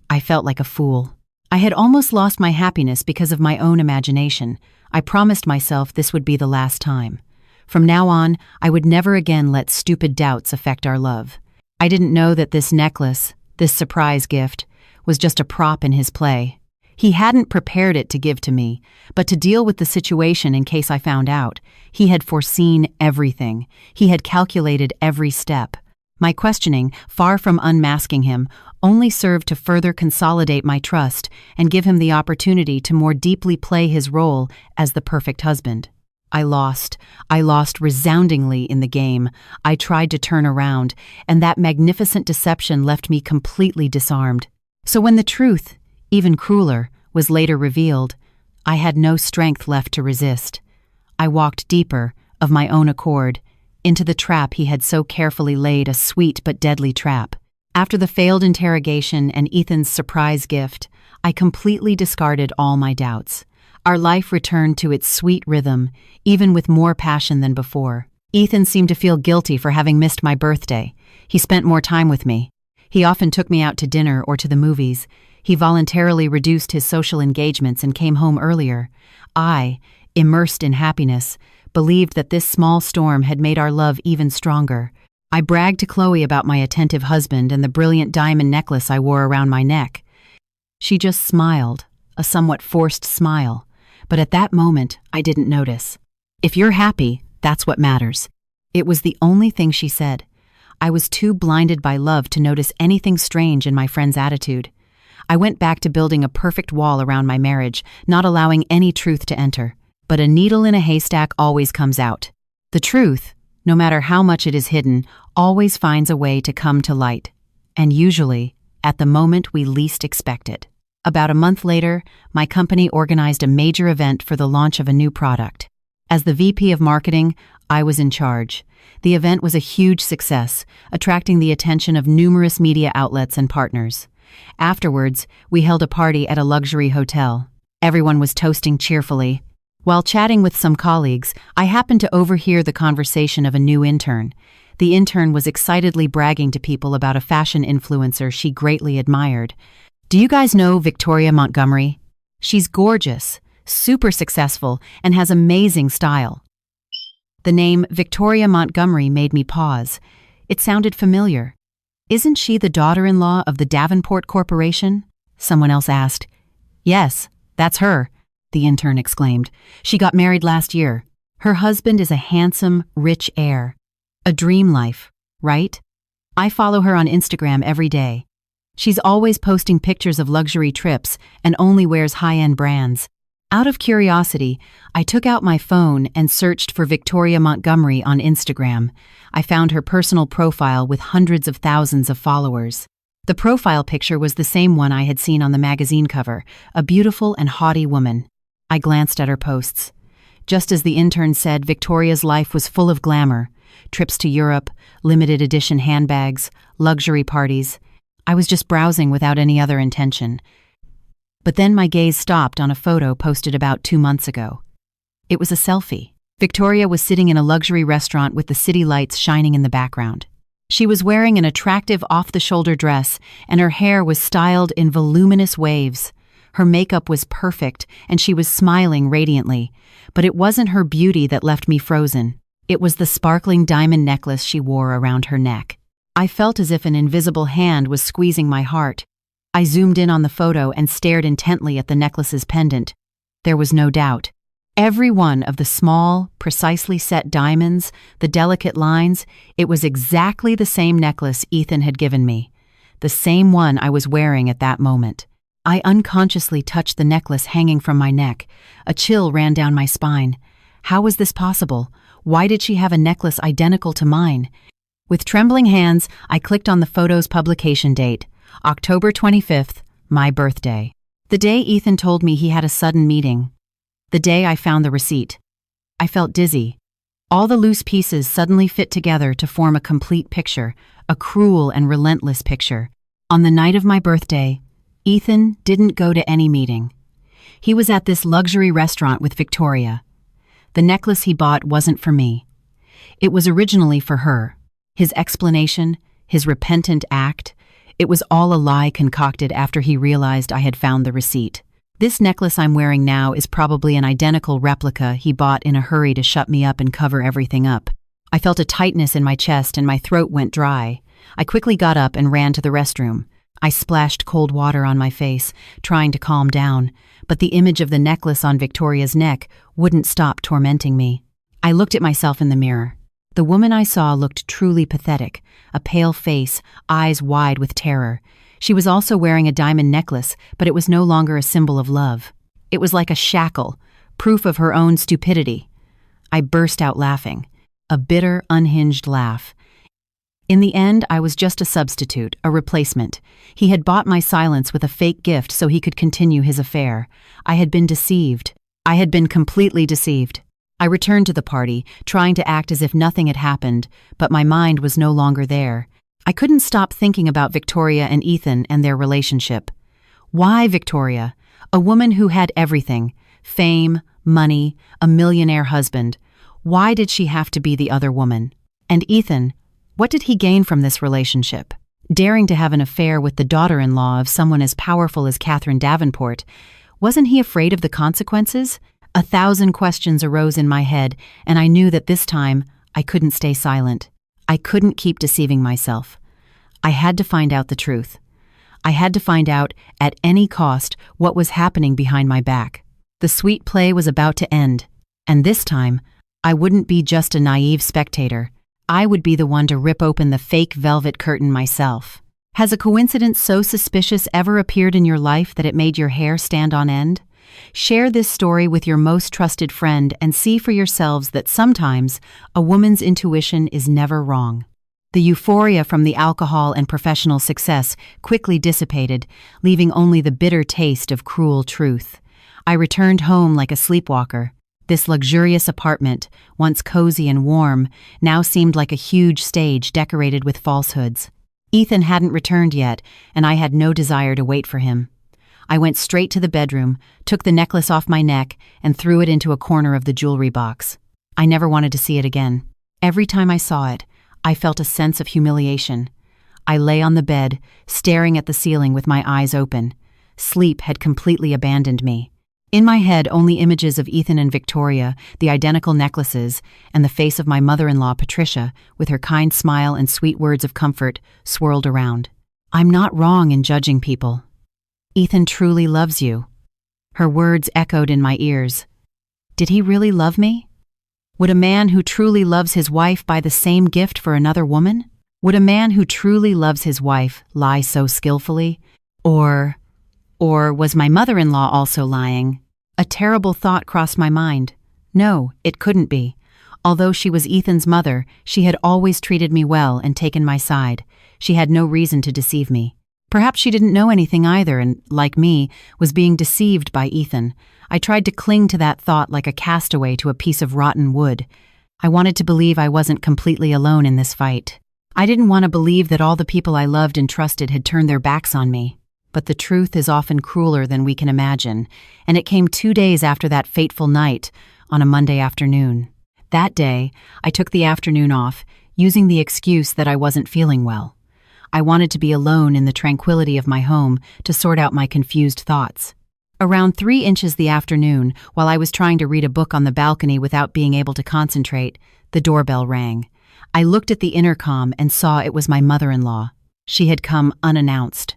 I felt like a fool. I had almost lost my happiness because of my own imagination. I promised myself this would be the last time. From now on, I would never again let stupid doubts affect our love. I didn't know that this necklace, this surprise gift, was just a prop in his play. He hadn't prepared it to give to me, but to deal with the situation in case I found out. He had foreseen everything. He had calculated every step. My questioning, far from unmasking him, only served to further consolidate my trust and give him the opportunity to more deeply play his role as the perfect husband. I lost resoundingly in the game. I tried to turn around, and that magnificent deception left me completely disarmed. So when the truth, even crueler, was later revealed, I had no strength left to resist. I walked deeper, of my own accord, into the trap he had so carefully laid, a sweet but deadly trap. After the failed interrogation and Ethan's surprise gift, I completely discarded all my doubts. Our life returned to its sweet rhythm, even with more passion than before. Ethan seemed to feel guilty for having missed my birthday. He spent more time with me. He often took me out to dinner or to the movies. He voluntarily reduced his social engagements and came home earlier. I, immersed in happiness, believed that this small storm had made our love even stronger. I bragged to Chloe about my attentive husband and the brilliant diamond necklace I wore around my neck. She just smiled, a somewhat forced smile, but at that moment I didn't notice. "If you're happy, that's what matters." It was the only thing she said. I was too blinded by love to notice anything strange in my friend's attitude. I went back to building a perfect wall around my marriage, not allowing any truth to enter. But a needle in a haystack always comes out. The truth, no matter how much it is hidden, always finds a way to come to light. And usually, at the moment we least expect it. About a month later, my company organized a major event for the launch of a new product. As the VP of marketing, I was in charge. The event was a huge success, attracting the attention of numerous media outlets and partners. Afterwards, we held a party at a luxury hotel. Everyone was toasting cheerfully. While chatting with some colleagues, I happened to overhear the conversation of a new intern. The intern was excitedly bragging to people about a fashion influencer she greatly admired. "Do you guys know Victoria Montgomery? She's gorgeous, super successful, and has amazing style." The name Victoria Montgomery made me pause. It sounded familiar. "Isn't she the daughter-in-law of the Davenport Corporation?" Someone else asked. "Yes, that's her," the intern exclaimed. "She got married last year. Her husband is a handsome, rich heir. A dream life, right? I follow her on Instagram every day. She's always posting pictures of luxury trips and only wears high-end brands. Out of curiosity, I took out my phone and searched for Victoria Montgomery on Instagram. I found her personal profile with hundreds of thousands of followers. The profile picture was the same one I had seen on the magazine cover, a beautiful and haughty woman. I glanced at her posts. Just as the intern said, Victoria's life was full of glamour. Trips to Europe, limited edition handbags, luxury parties. I was just browsing without any other intention. But then my gaze stopped on a photo posted about 2 months ago. It was a selfie. Victoria was sitting in a luxury restaurant with the city lights shining in the background. She was wearing an attractive off-the-shoulder dress, and her hair was styled in voluminous waves. Her makeup was perfect, and she was smiling radiantly. But it wasn't her beauty that left me frozen. It was the sparkling diamond necklace she wore around her neck. I felt as if an invisible hand was squeezing my heart. I zoomed in on the photo and stared intently at the necklace's pendant. There was no doubt. Every one of the small, precisely set diamonds, the delicate lines, it was exactly the same necklace Ethan had given me. The same one I was wearing at that moment. I unconsciously touched the necklace hanging from my neck. A chill ran down my spine. How was this possible? Why did she have a necklace identical to mine? With trembling hands, I clicked on the photo's publication date, October 25th, my birthday. The day Ethan told me he had a sudden meeting. The day I found the receipt. I felt dizzy. All the loose pieces suddenly fit together to form a complete picture, a cruel and relentless picture. On the night of my birthday, Ethan didn't go to any meeting. He was at this luxury restaurant with Victoria. The necklace he bought wasn't for me. It was originally for her. His explanation, his repentant act, it was all a lie concocted after he realized I had found the receipt. This necklace I'm wearing now is probably an identical replica he bought in a hurry to shut me up and cover everything up. I felt a tightness in my chest and my throat went dry. I quickly got up and ran to the restroom. I splashed cold water on my face, trying to calm down, but the image of the necklace on Victoria's neck wouldn't stop tormenting me. I looked at myself in the mirror. The woman I saw looked truly pathetic, a pale face, eyes wide with terror. She was also wearing a diamond necklace, but it was no longer a symbol of love. It was like a shackle, proof of her own stupidity. I burst out laughing, a bitter, unhinged laugh. In the end, I was just a substitute, a replacement. He had bought my silence with a fake gift so he could continue his affair. I had been deceived. I had been completely deceived. I returned to the party, trying to act as if nothing had happened, but my mind was no longer there. I couldn't stop thinking about Victoria and Ethan and their relationship. Why Victoria? A woman who had everything, fame, money, a millionaire husband. Why did she have to be the other woman? And Ethan, what did he gain from this relationship? Daring to have an affair with the daughter-in-law of someone as powerful as Catherine Davenport, wasn't he afraid of the consequences? 1,000 questions arose in my head, and I knew that this time I couldn't stay silent. I couldn't keep deceiving myself. I had to find out the truth. I had to find out, at any cost, what was happening behind my back. The sweet play was about to end, and this time, I wouldn't be just a naive spectator. I would be the one to rip open the fake velvet curtain myself. Has a coincidence so suspicious ever appeared in your life that it made your hair stand on end? Share this story with your most trusted friend and see for yourselves that sometimes a woman's intuition is never wrong. The euphoria from the alcohol and professional success quickly dissipated, leaving only the bitter taste of cruel truth. I returned home like a sleepwalker. This luxurious apartment, once cozy and warm, now seemed like a huge stage decorated with falsehoods. Ethan hadn't returned yet, and I had no desire to wait for him. I went straight to the bedroom, took the necklace off my neck, and threw it into a corner of the jewelry box. I never wanted to see it again. Every time I saw it, I felt a sense of humiliation. I lay on the bed, staring at the ceiling with my eyes open. Sleep had completely abandoned me. In my head, only images of Ethan and Victoria, the identical necklaces, and the face of my mother-in-law, Patricia, with her kind smile and sweet words of comfort, swirled around. I'm not wrong in judging people. Ethan truly loves you. Her words echoed in my ears. Did he really love me? Would a man who truly loves his wife buy the same gift for another woman? Would a man who truly loves his wife lie so skillfully? Or was my mother-in-law also lying? A terrible thought crossed my mind. No, it couldn't be. Although she was Ethan's mother, she had always treated me well and taken my side. She had no reason to deceive me. Perhaps she didn't know anything either and, like me, was being deceived by Ethan. I tried to cling to that thought like a castaway to a piece of rotten wood. I wanted to believe I wasn't completely alone in this fight. I didn't want to believe that all the people I loved and trusted had turned their backs on me. But the truth is often crueler than we can imagine, and it came 2 days after that fateful night, on a Monday afternoon. That day, I took the afternoon off, using the excuse that I wasn't feeling well. I wanted to be alone in the tranquility of my home to sort out my confused thoughts. Around 3 inches the afternoon, while I was trying to read a book on the balcony without being able to concentrate, the doorbell rang. I looked at the intercom and saw it was my mother-in-law. She had come unannounced.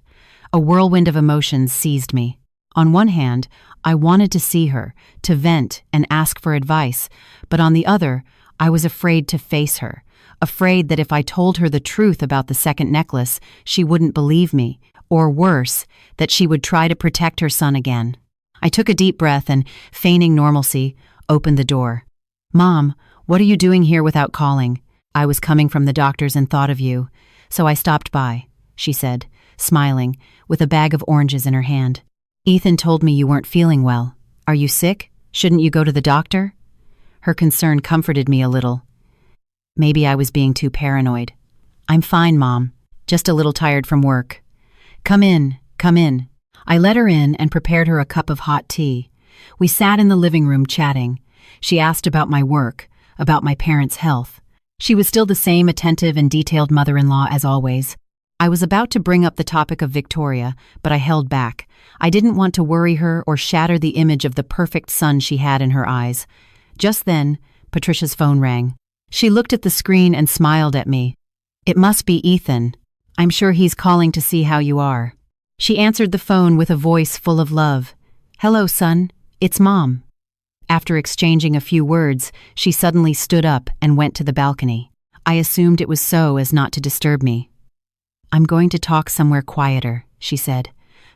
A whirlwind of emotions seized me. On one hand, I wanted to see her, to vent and ask for advice, but on the other, I was afraid to face her, afraid that if I told her the truth about the second necklace, she wouldn't believe me, or worse, that she would try to protect her son again. I took a deep breath and, feigning normalcy, opened the door. "Mom, what are you doing here without calling? I was coming from the doctor's and thought of you, so I stopped by," she said, smiling, with a bag of oranges in her hand. "Ethan told me you weren't feeling well. Are you sick? Shouldn't you go to the doctor?" Her concern comforted me a little. Maybe I was being too paranoid. "I'm fine, Mom. Just a little tired from work." Come in, come in." I let her in and prepared her a cup of hot tea. We sat in the living room chatting. She asked about my work, about my parents' health. She was still the same attentive and detailed mother-in-law as always. I was about to bring up the topic of Victoria, but I held back. I didn't want to worry her or shatter the image of the perfect son she had in her eyes. Just then, Patricia's phone rang. She looked at the screen and smiled at me. "It must be Ethan. I'm sure he's calling to see how you are." She answered the phone with a voice full of love. "Hello, son. It's Mom." After exchanging a few words, she suddenly stood up and went to the balcony. I assumed it was so as not to disturb me. "I'm going to talk somewhere quieter," she said.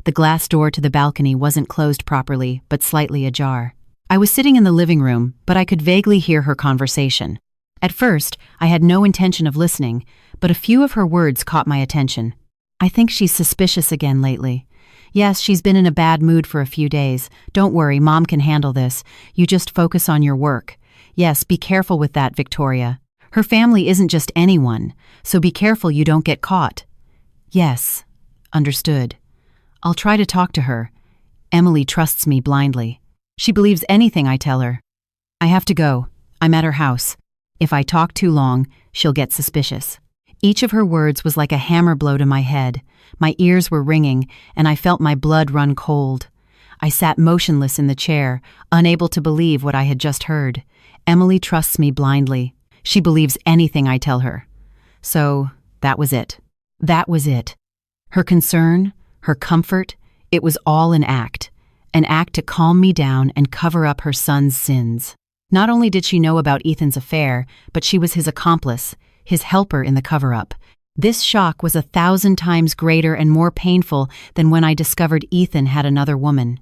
The glass door to the balcony wasn't closed properly, but slightly ajar. I was sitting in the living room, but I could vaguely hear her conversation. At first, I had no intention of listening, but a few of her words caught my attention. "I think she's suspicious again lately. Yes, she's been in a bad mood for a few days. Don't worry, Mom can handle this. You just focus on your work. Yes, be careful with that, Victoria. Her family isn't just anyone, so be careful you don't get caught." "Yes, understood. I'll try to talk to her. Emily trusts me blindly. She believes anything I tell her. I have to go. I'm at her house. If I talk too long, she'll get suspicious." Each of her words was like a hammer blow to my head. My ears were ringing, and I felt my blood run cold. I sat motionless in the chair, unable to believe what I had just heard. Emily trusts me blindly. She believes anything I tell her. So, that was it. That was it. Her concern, her comfort, it was all an act to calm me down and cover up her son's sins. Not only did she know about Ethan's affair, but she was his accomplice, his helper in the cover-up. This shock was 1,000 times greater and more painful than when I discovered Ethan had another woman.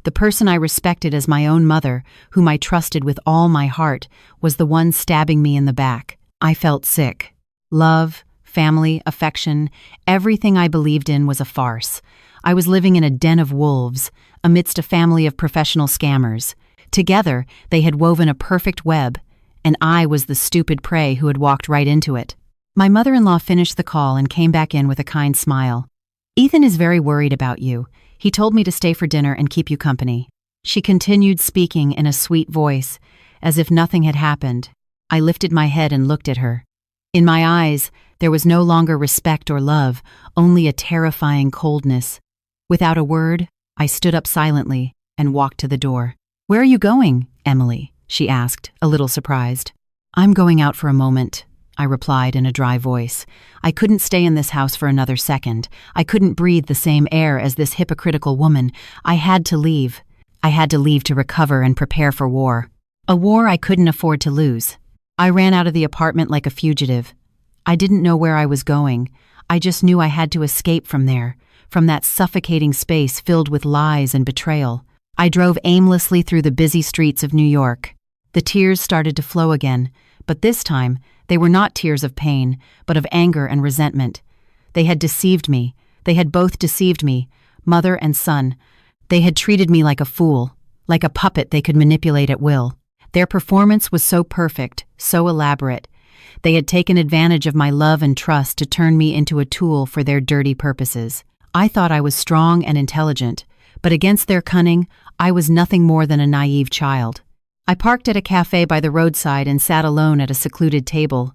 The person I respected as my own mother, whom I trusted with all my heart, was the one stabbing me in the back. I felt sick. Love, family, affection, everything I believed in was a farce. I was living in a den of wolves, amidst a family of professional scammers. Together, they had woven a perfect web, and I was the stupid prey who had walked right into it. My mother-in-law finished the call and came back in with a kind smile. "Ethan is very worried about you. He told me to stay for dinner and keep you company." She continued speaking in a sweet voice, as if nothing had happened. I lifted my head and looked at her. In my eyes, there was no longer respect or love, only a terrifying coldness. Without a word, I stood up silently and walked to the door. "Where are you going, Emily?" she asked, a little surprised. "I'm going out for a moment," I replied in a dry voice. I couldn't stay in this house for another second. I couldn't breathe the same air as this hypocritical woman. I had to leave. I had to leave to recover and prepare for war. A war I couldn't afford to lose. I ran out of the apartment like a fugitive. I didn't know where I was going. I just knew I had to escape from there, from that suffocating space filled with lies and betrayal. I drove aimlessly through the busy streets of New York. The tears started to flow again, but this time, they were not tears of pain, but of anger and resentment. They had deceived me. They had both deceived me, mother and son. They had treated me like a fool, like a puppet they could manipulate at will. Their performance was so perfect, so elaborate. They had taken advantage of my love and trust to turn me into a tool for their dirty purposes. I thought I was strong and intelligent, but against their cunning, I was nothing more than a naive child. I parked at a cafe by the roadside and sat alone at a secluded table.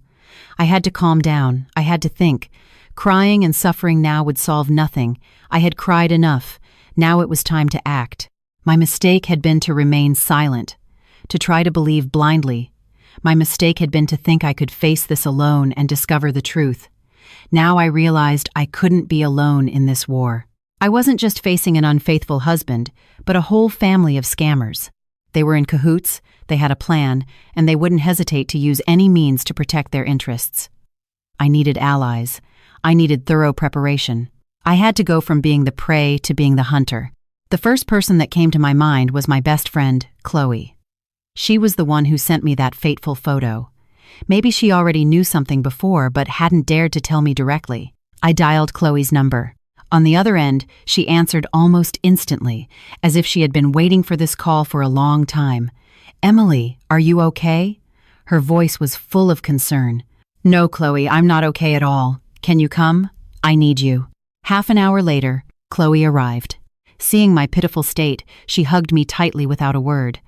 I had to calm down. I had to think. Crying and suffering now would solve nothing. I had cried enough. Now it was time to act. My mistake had been to remain silent, to try to believe blindly. My mistake had been to think I could face this alone and discover the truth. Now I realized I couldn't be alone in this war. I wasn't just facing an unfaithful husband, but a whole family of scammers. They were in cahoots, they had a plan, and they wouldn't hesitate to use any means to protect their interests. I needed allies. I needed thorough preparation. I had to go from being the prey to being the hunter. The first person that came to my mind was my best friend, Chloe. She was the one who sent me that fateful photo. Maybe she already knew something before but hadn't dared to tell me directly. I dialed Chloe's number. On the other end, she answered almost instantly, as if she had been waiting for this call for a long time. "Emily, are you okay?" Her voice was full of concern. "No, Chloe, I'm not okay at all. Can you come? I need you." Half an hour later, Chloe arrived. Seeing my pitiful state, she hugged me tightly without a word.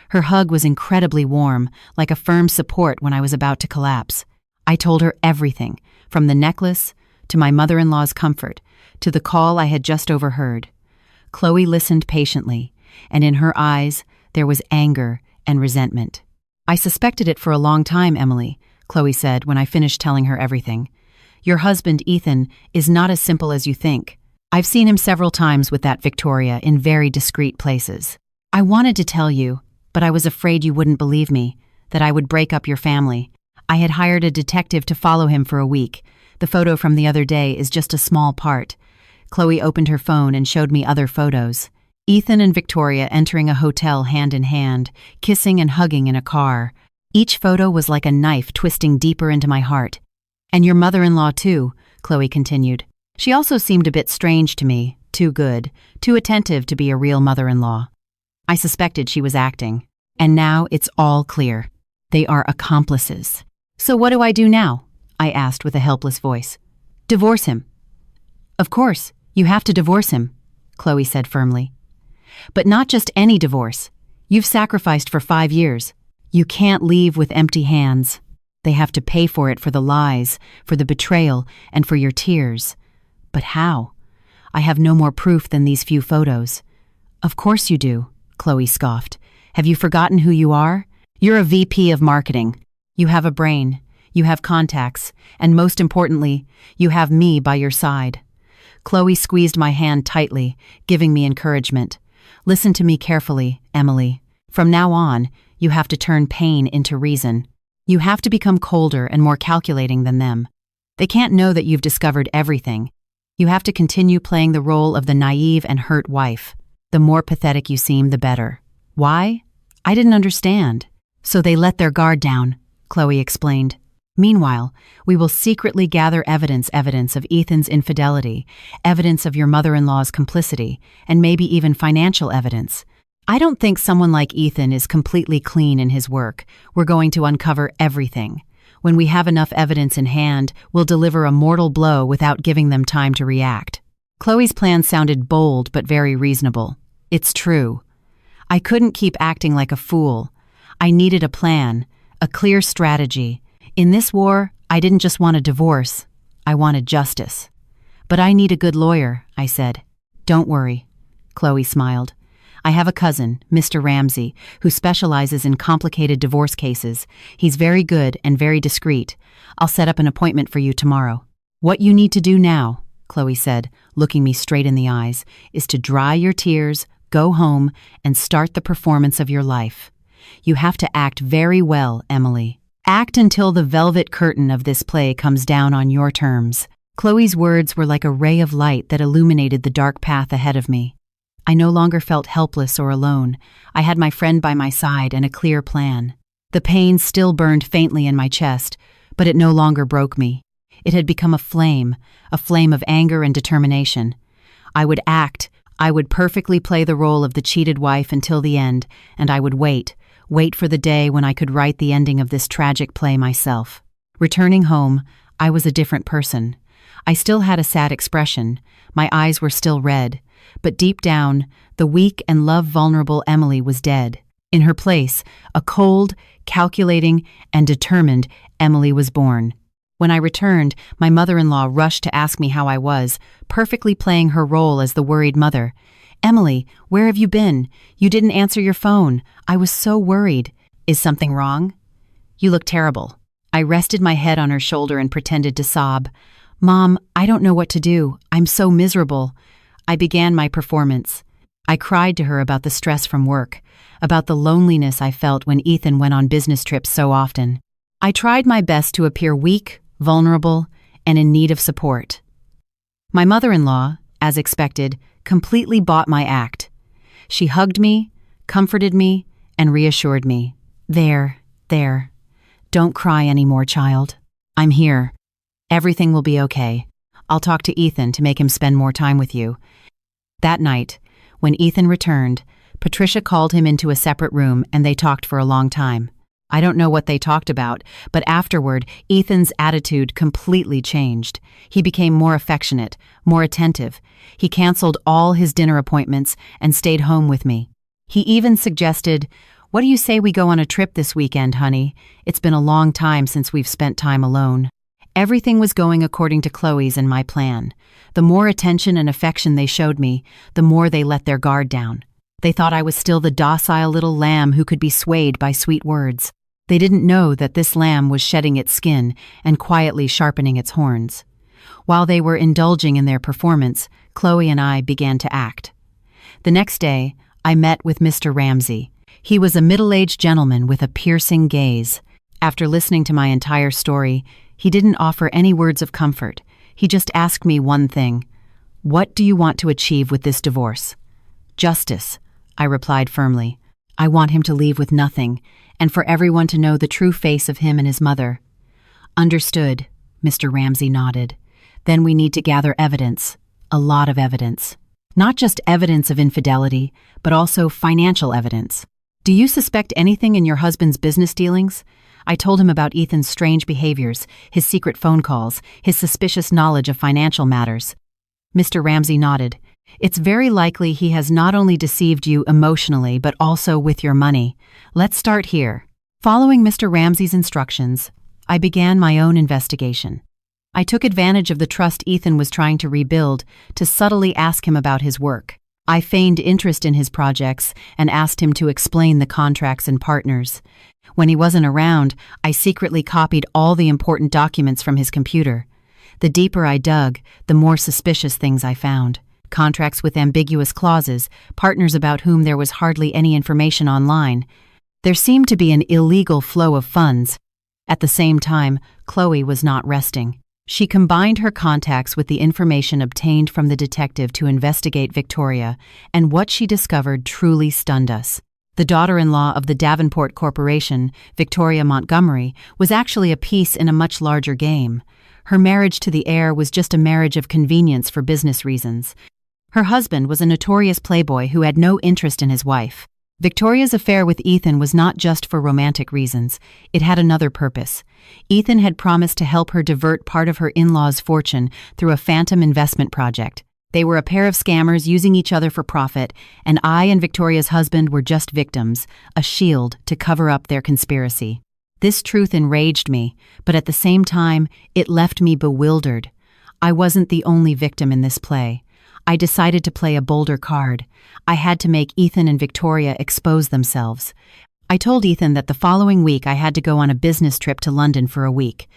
Her hug was incredibly warm, like a firm support when I was about to collapse. I told her everything, from the necklace, to my mother-in-law's comfort, to the call I had just overheard. Chloe listened patiently, and in her eyes there was anger and resentment. "I suspected it for a long time, Emily," Chloe said when I finished telling her everything. "Your husband, Ethan, is not as simple as you think. I've seen him several times with that Victoria in very discreet places. I wanted to tell you, but I was afraid you wouldn't believe me, that I would break up your family. I had hired a detective to follow him for a week. The photo from the other day is just a small part." Chloe opened her phone and showed me other photos. Ethan and Victoria entering a hotel hand in hand, kissing and hugging in a car. Each photo was like a knife twisting deeper into my heart. "And your mother-in-law too," Chloe continued. "She also seemed a bit strange to me, too good, too attentive to be a real mother-in-law." I suspected she was acting. And now it's all clear. They are accomplices. "So what do I do now?" I asked with a helpless voice. "Divorce him." "Of course, you have to divorce him," Chloe said firmly. "But not just any divorce. You've sacrificed for 5 years. You can't leave with empty hands. They have to pay for it, for the lies, for the betrayal, and for your tears." "But how? I have no more proof than these few photos." "Of course you do," Chloe scoffed. "Have you forgotten who you are? You're a VP of marketing. You have a brain, you have contacts, and most importantly, you have me by your side." Chloe squeezed my hand tightly, giving me encouragement. "Listen to me carefully, Emily. From now on, you have to turn pain into reason. You have to become colder and more calculating than them. They can't know that you've discovered everything. You have to continue playing the role of the naive and hurt wife. The more pathetic you seem, the better." "Why? I didn't understand." "So they let their guard down," Chloe explained. "Meanwhile, we will secretly gather evidence of Ethan's infidelity, evidence of your mother-in-law's complicity, and maybe even financial evidence. I don't think someone like Ethan is completely clean in his work. We're going to uncover everything. When we have enough evidence in hand, we'll deliver a mortal blow without giving them time to react." Chloe's plan sounded bold but very reasonable. It's true. I couldn't keep acting like a fool. I needed a plan, a clear strategy. In this war, I didn't just want a divorce. I wanted justice. "But I need a good lawyer," I said. "Don't worry," Chloe smiled. "I have a cousin, Mr. Ramsey, who specializes in complicated divorce cases. He's very good and very discreet. I'll set up an appointment for you tomorrow." "What you need to do now," Chloe said, looking me straight in the eyes, "is to dry your tears, go home, and start the performance of your life. You have to act very well, Emily. Act until the velvet curtain of this play comes down on your terms." Chloe's words were like a ray of light that illuminated the dark path ahead of me. I no longer felt helpless or alone. I had my friend by my side and a clear plan. The pain still burned faintly in my chest, but it no longer broke me. It had become a flame of anger and determination. I would act. I would perfectly play the role of the cheated wife until the end, and I would wait for the day when I could write the ending of this tragic play myself. Returning home, I was a different person. I still had a sad expression. My eyes were still red. But deep down, the weak and love-vulnerable Emily was dead. In her place, a cold, calculating, and determined Emily was born. When I returned, my mother-in-law rushed to ask me how I was, perfectly playing her role as the worried mother. "Emily, where have you been? You didn't answer your phone. I was so worried. Is something wrong?" "You look terrible." I rested my head on her shoulder and pretended to sob. "Mom, I don't know what to do. I'm so miserable." I began my performance. I cried to her about the stress from work, about the loneliness I felt when Ethan went on business trips so often. I tried my best to appear weak, vulnerable, and in need of support. My mother-in-law, as expected, completely bought my act. She hugged me, comforted me, and reassured me. There. Don't cry anymore, child. I'm here. Everything will be okay. I'll talk to Ethan to make him spend more time with you." That night, when Ethan returned, Patricia called him into a separate room and they talked for a long time. I don't know what they talked about, but afterward, Ethan's attitude completely changed. He became more affectionate, more attentive. He canceled all his dinner appointments and stayed home with me. He even suggested, "What do you say we go on a trip this weekend, honey? It's been a long time since we've spent time alone." Everything was going according to Chloe's and my plan. The more attention and affection they showed me, the more they let their guard down. They thought I was still the docile little lamb who could be swayed by sweet words. They didn't know that this lamb was shedding its skin and quietly sharpening its horns. While they were indulging in their performance, Chloe and I began to act. The next day, I met with Mr. Ramsey. He was a middle-aged gentleman with a piercing gaze. After listening to my entire story, he didn't offer any words of comfort. He just asked me one thing. "What do you want to achieve with this divorce?" "Justice," I replied firmly. "I want him to leave with nothing, and for everyone to know the true face of him and his mother." "Understood," Mr. Ramsey nodded. "Then we need to gather evidence, a lot of evidence. Not just evidence of infidelity, but also financial evidence. Do you suspect anything in your husband's business dealings?" I told him about Ethan's strange behaviors, his secret phone calls, his suspicious knowledge of financial matters. Mr. Ramsey nodded. "It's very likely he has not only deceived you emotionally, but also with your money. Let's start here." Following Mr. Ramsey's instructions, I began my own investigation. I took advantage of the trust Ethan was trying to rebuild to subtly ask him about his work. I feigned interest in his projects and asked him to explain the contracts and partners. When he wasn't around, I secretly copied all the important documents from his computer. The deeper I dug, the more suspicious things I found. Contracts with ambiguous clauses, partners about whom there was hardly any information online. There seemed to be an illegal flow of funds. At the same time, Chloe was not resting. She combined her contacts with the information obtained from the detective to investigate Victoria, and what she discovered truly stunned us. The daughter-in-law of the Davenport Corporation, Victoria Montgomery, was actually a piece in a much larger game. Her marriage to the heir was just a marriage of convenience for business reasons. Her husband was a notorious playboy who had no interest in his wife. Victoria's affair with Ethan was not just for romantic reasons. It had another purpose. Ethan had promised to help her divert part of her in-laws' fortune through a phantom investment project. They were a pair of scammers using each other for profit, and I and Victoria's husband were just victims, a shield to cover up their conspiracy. This truth enraged me, but at the same time, it left me bewildered. I wasn't the only victim in this play. I decided to play a bolder card. I had to make Ethan and Victoria expose themselves. I told Ethan that the following week I had to go on a business trip to London for a week.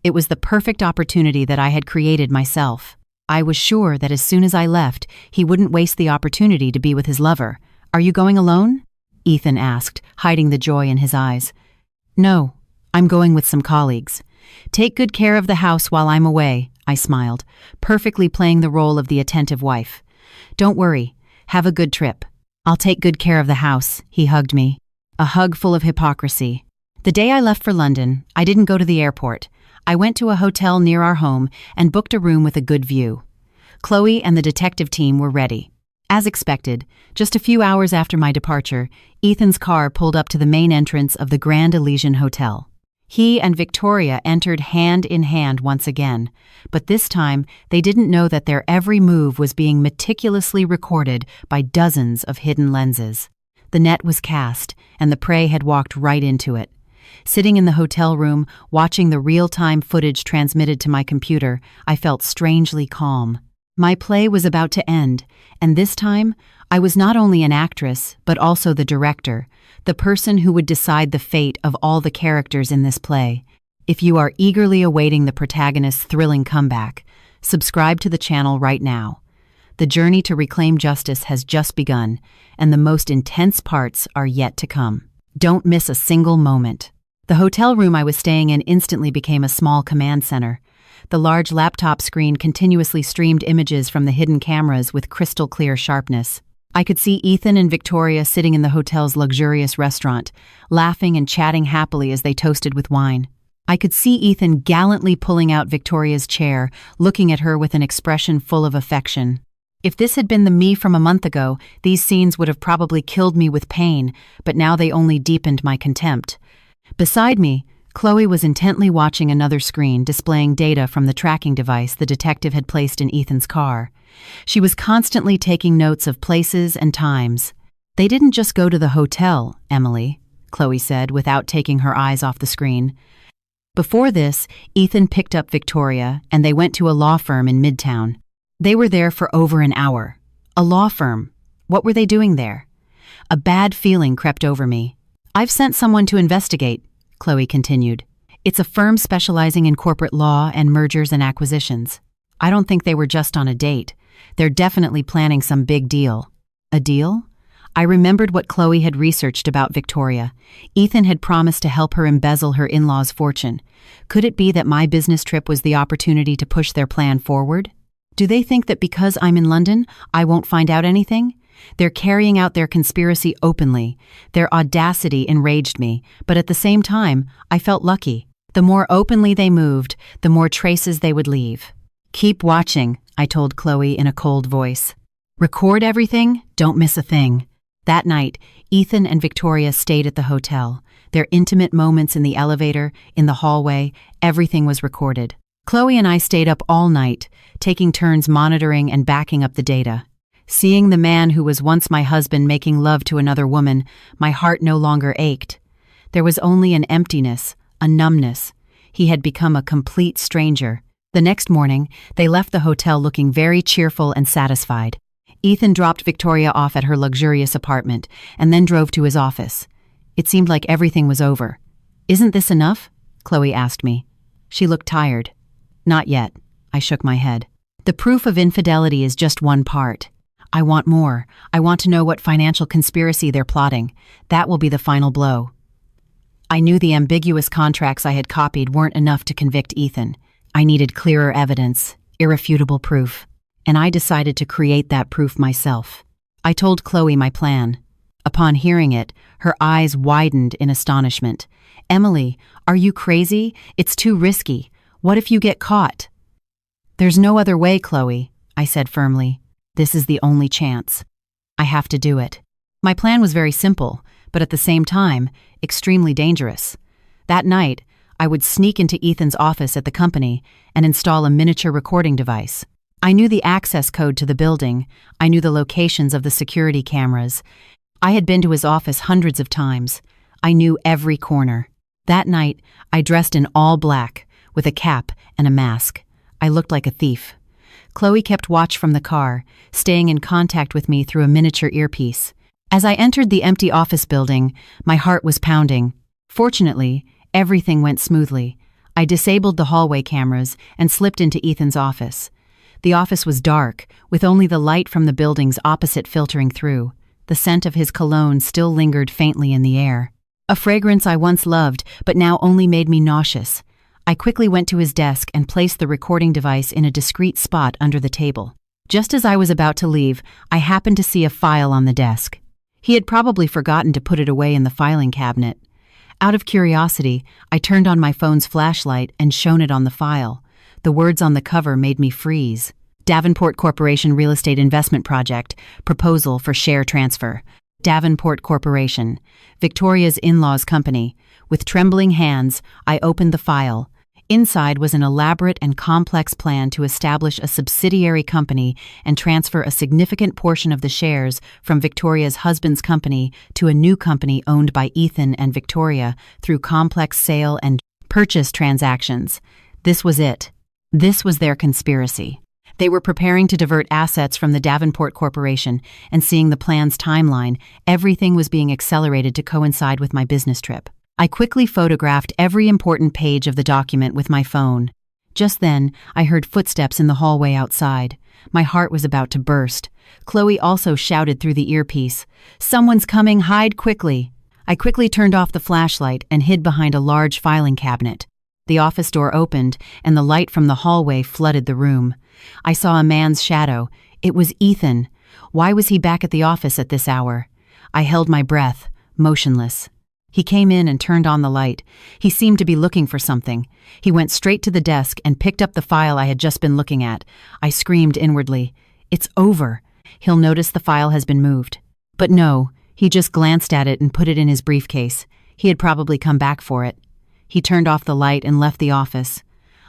It was the perfect opportunity that I had created myself. I was sure that as soon as I left, he wouldn't waste the opportunity to be with his lover. "Are you going alone?" Ethan asked, hiding the joy in his eyes. "No, I'm going with some colleagues. Take good care of the house while I'm away," I smiled, perfectly playing the role of the attentive wife. "Don't worry. Have a good trip. I'll take good care of the house, he hugged me. A hug full of hypocrisy. The day I left for London, I didn't go to the airport. I went to a hotel near our home and booked a room with a good view. Chloe and the detective team were ready. As expected, just a few hours after my departure, Ethan's car pulled up to the main entrance of the Grand Elysian Hotel. He and Victoria entered hand in hand once again, but this time they didn't know that their every move was being meticulously recorded by dozens of hidden lenses. The net was cast, and the prey had walked right into it. Sitting in the hotel room, watching the real-time footage transmitted to my computer, I felt strangely calm. My play was about to end, and this time, I was not only an actress, but also the director, the person who would decide the fate of all the characters in this play. If you are eagerly awaiting the protagonist's thrilling comeback, subscribe to the channel right now. The journey to reclaim justice has just begun, and the most intense parts are yet to come. Don't miss a single moment. The hotel room I was staying in instantly became a small command center. The large laptop screen continuously streamed images from the hidden cameras with crystal-clear sharpness. I could see Ethan and Victoria sitting in the hotel's luxurious restaurant, laughing and chatting happily as they toasted with wine. I could see Ethan gallantly pulling out Victoria's chair, looking at her with an expression full of affection. If this had been the me from a month ago, these scenes would have probably killed me with pain, but now they only deepened my contempt. Beside me, Chloe was intently watching another screen displaying data from the tracking device the detective had placed in Ethan's car. She was constantly taking notes of places and times. "They didn't just go to the hotel, Emily," Chloe said without taking her eyes off the screen. Before this, Ethan picked up Victoria and they went to a law firm in Midtown. They were there for over an hour. A law firm. What were they doing there? A bad feeling crept over me. "I've sent someone to investigate," Chloe continued. "It's a firm specializing in corporate law and mergers and acquisitions. I don't think they were just on a date. They're definitely planning some big deal." A deal? I remembered what Chloe had researched about Victoria. Ethan had promised to help her embezzle her in-laws' fortune. Could it be that my business trip was the opportunity to push their plan forward? Do they think that because I'm in London, I won't find out anything? They're carrying out their conspiracy openly. Their audacity enraged me, but at the same time, I felt lucky. The more openly they moved, the more traces they would leave. "Keep watching," I told Chloe in a cold voice. "Record everything, don't miss a thing." That night, Ethan and Victoria stayed at the hotel. Their intimate moments in the elevator, in the hallway, everything was recorded. Chloe and I stayed up all night, taking turns monitoring and backing up the data. Seeing the man who was once my husband making love to another woman, my heart no longer ached. There was only an emptiness, a numbness. He had become a complete stranger. The next morning, they left the hotel looking very cheerful and satisfied. Ethan dropped Victoria off at her luxurious apartment and then drove to his office. It seemed like everything was over. "Isn't this enough?" Chloe asked me. She looked tired. "Not yet," I shook my head. "The proof of infidelity is just one part. I want more. I want to know what financial conspiracy they're plotting. That will be the final blow." I knew the ambiguous contracts I had copied weren't enough to convict Ethan. I needed clearer evidence, irrefutable proof. And I decided to create that proof myself. I told Chloe my plan. Upon hearing it, her eyes widened in astonishment. "Emily, are you crazy? It's too risky. What if you get caught?" "There's no other way, Chloe," I said firmly. "This is the only chance. I have to do it." My plan was very simple, but at the same time, extremely dangerous. That night, I would sneak into Ethan's office at the company and install a miniature recording device. I knew the access code to the building. I knew the locations of the security cameras. I had been to his office hundreds of times. I knew every corner. That night, I dressed in all black, with a cap and a mask. I looked like a thief. Chloe kept watch from the car, staying in contact with me through a miniature earpiece. As I entered the empty office building, my heart was pounding. Fortunately, everything went smoothly. I disabled the hallway cameras and slipped into Ethan's office. The office was dark, with only the light from the buildings opposite filtering through. The scent of his cologne still lingered faintly in the air. A fragrance I once loved, but now only made me nauseous. I quickly went to his desk and placed the recording device in a discreet spot under the table. Just as I was about to leave, I happened to see a file on the desk. He had probably forgotten to put it away in the filing cabinet. Out of curiosity, I turned on my phone's flashlight and shone it on the file. The words on the cover made me freeze. Davenport Corporation Real Estate Investment Project, Proposal for Share Transfer. Davenport Corporation, Victoria's in-laws company. With trembling hands, I opened the file. Inside was an elaborate and complex plan to establish a subsidiary company and transfer a significant portion of the shares from Victoria's husband's company to a new company owned by Ethan and Victoria through complex sale and purchase transactions. This was it. This was their conspiracy. They were preparing to divert assets from the Davenport Corporation, and seeing the plan's timeline, everything was being accelerated to coincide with my business trip. I quickly photographed every important page of the document with my phone. Just then, I heard footsteps in the hallway outside. My heart was about to burst. Chloe also shouted through the earpiece, "Someone's coming, hide quickly!" I quickly turned off the flashlight and hid behind a large filing cabinet. The office door opened, and the light from the hallway flooded the room. I saw a man's shadow. It was Ethan. Why was he back at the office at this hour? I held my breath, motionless. He came in and turned on the light. He seemed to be looking for something. He went straight to the desk and picked up the file I had just been looking at. I screamed inwardly, "It's over. He'll notice the file has been moved." But no, he just glanced at it and put it in his briefcase. He had probably come back for it. He turned off the light and left the office.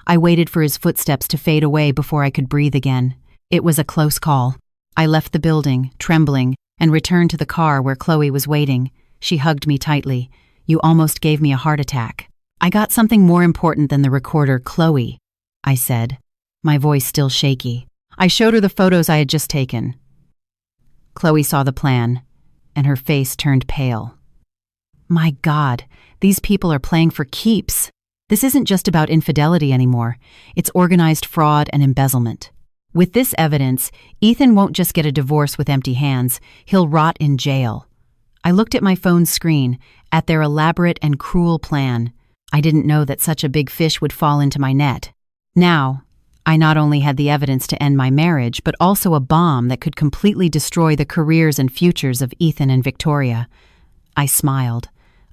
I waited for his footsteps to fade away before I could breathe again. It was a close call. I left the building, trembling, and returned to the car where Chloe was waiting. She hugged me tightly. "You almost gave me a heart attack." "I got something more important than the recorder, Chloe," I said, my voice still shaky. I showed her the photos I had just taken. Chloe saw the plan, and her face turned pale. "My God, these people are playing for keeps. This isn't just about infidelity anymore. It's organized fraud and embezzlement. With this evidence, Ethan won't just get a divorce with empty hands, he'll rot in jail." I looked at my phone's screen, at their elaborate and cruel plan. I didn't know that such a big fish would fall into my net. Now, I not only had the evidence to end my marriage, but also a bomb that could completely destroy the careers and futures of Ethan and Victoria. I smiled,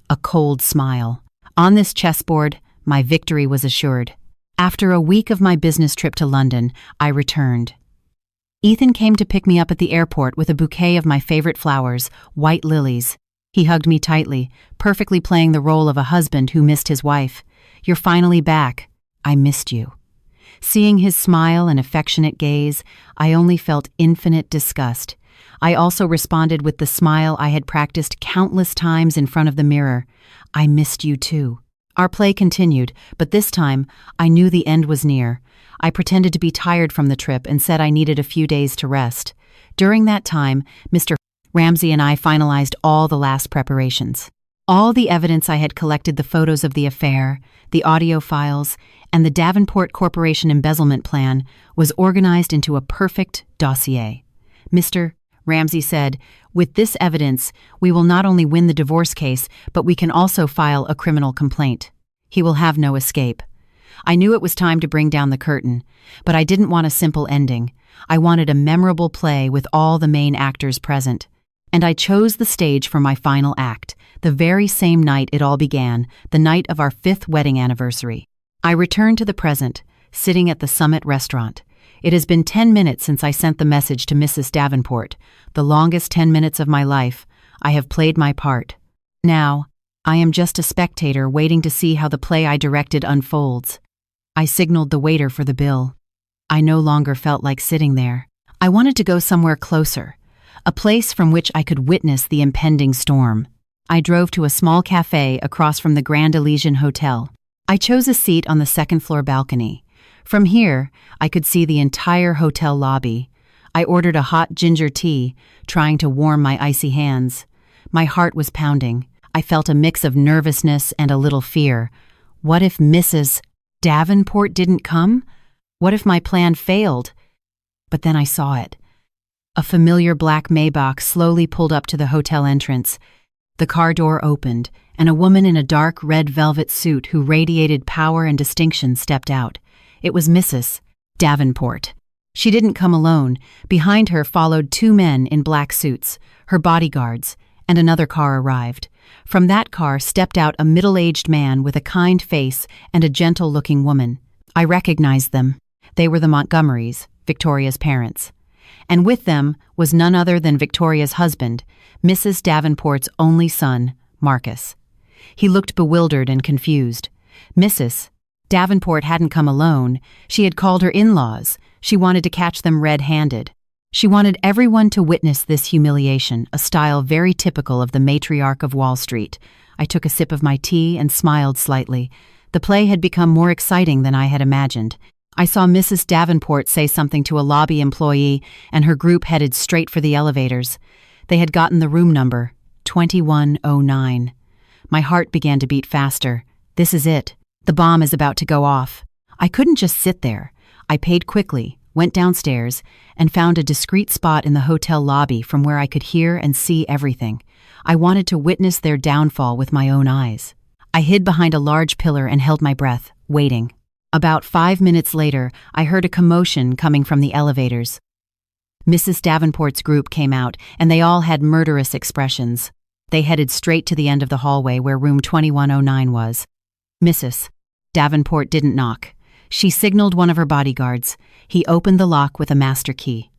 a cold smile. On this chessboard, my victory was assured. After a week of my business trip to London, I returned. Ethan came to pick me up at the airport with a bouquet of my favorite flowers, white lilies. He hugged me tightly, perfectly playing the role of a husband who missed his wife. "You're finally back. I missed you." Seeing his smile and affectionate gaze, I only felt infinite disgust. I also responded with the smile I had practiced countless times in front of the mirror. "I missed you too." Our play continued, but this time, I knew the end was near. I pretended to be tired from the trip and said I needed a few days to rest. During that time, Mr. Ramsey and I finalized all the last preparations. All the evidence I had collected, the photos of the affair, the audio files, and the Davenport Corporation embezzlement plan, was organized into a perfect dossier. Mr. Ramsey said, "With this evidence, we will not only win the divorce case, but we can also file a criminal complaint. He will have no escape." I knew it was time to bring down the curtain, but I didn't want a simple ending. I wanted a memorable play with all the main actors present. And I chose the stage for my final act, the very same night it all began, the night of our 5th wedding anniversary. I returned to the present, sitting at the Summit restaurant. It has been 10 minutes since I sent the message to Mrs. Davenport, the longest 10 minutes of my life. I have played my part. Now, I am just a spectator waiting to see how the play I directed unfolds. I signaled the waiter for the bill. I no longer felt like sitting there. I wanted to go somewhere closer, a place from which I could witness the impending storm. I drove to a small cafe across from the Grand Elysian Hotel. I chose a seat on the second-floor balcony. From here, I could see the entire hotel lobby. I ordered a hot ginger tea, trying to warm my icy hands. My heart was pounding. I felt a mix of nervousness and a little fear. What if Mrs. Davenport didn't come? What if my plan failed? But then I saw it. A familiar black Maybach slowly pulled up to the hotel entrance. The car door opened, and a woman in a dark red velvet suit who radiated power and distinction stepped out. It was Mrs. Davenport. She didn't come alone. Behind her followed two men in black suits, her bodyguards, and another car arrived. From that car stepped out a middle-aged man with a kind face and a gentle-looking woman. I recognized them. They were the Montgomerys, Victoria's parents. And with them was none other than Victoria's husband, Mrs. Davenport's only son, Marcus. He looked bewildered and confused. Mrs. Davenport hadn't come alone. She had called her in-laws. She wanted to catch them red-handed. She wanted everyone to witness this humiliation, a style very typical of the matriarch of Wall Street. I took a sip of my tea and smiled slightly. The play had become more exciting than I had imagined. I saw Mrs. Davenport say something to a lobby employee, and her group headed straight for the elevators. They had gotten the room number, 2109. My heart began to beat faster. This is it. The bomb is about to go off. I couldn't just sit there. I paid quickly, went downstairs, and found a discreet spot in the hotel lobby from where I could hear and see everything. I wanted to witness their downfall with my own eyes. I hid behind a large pillar and held my breath, waiting. About 5 minutes later, I heard a commotion coming from the elevators. Mrs. Davenport's group came out, and they all had murderous expressions. They headed straight to the end of the hallway where room 2109 was. Mrs. Davenport didn't knock. She signaled one of her bodyguards. He opened the lock with a master key.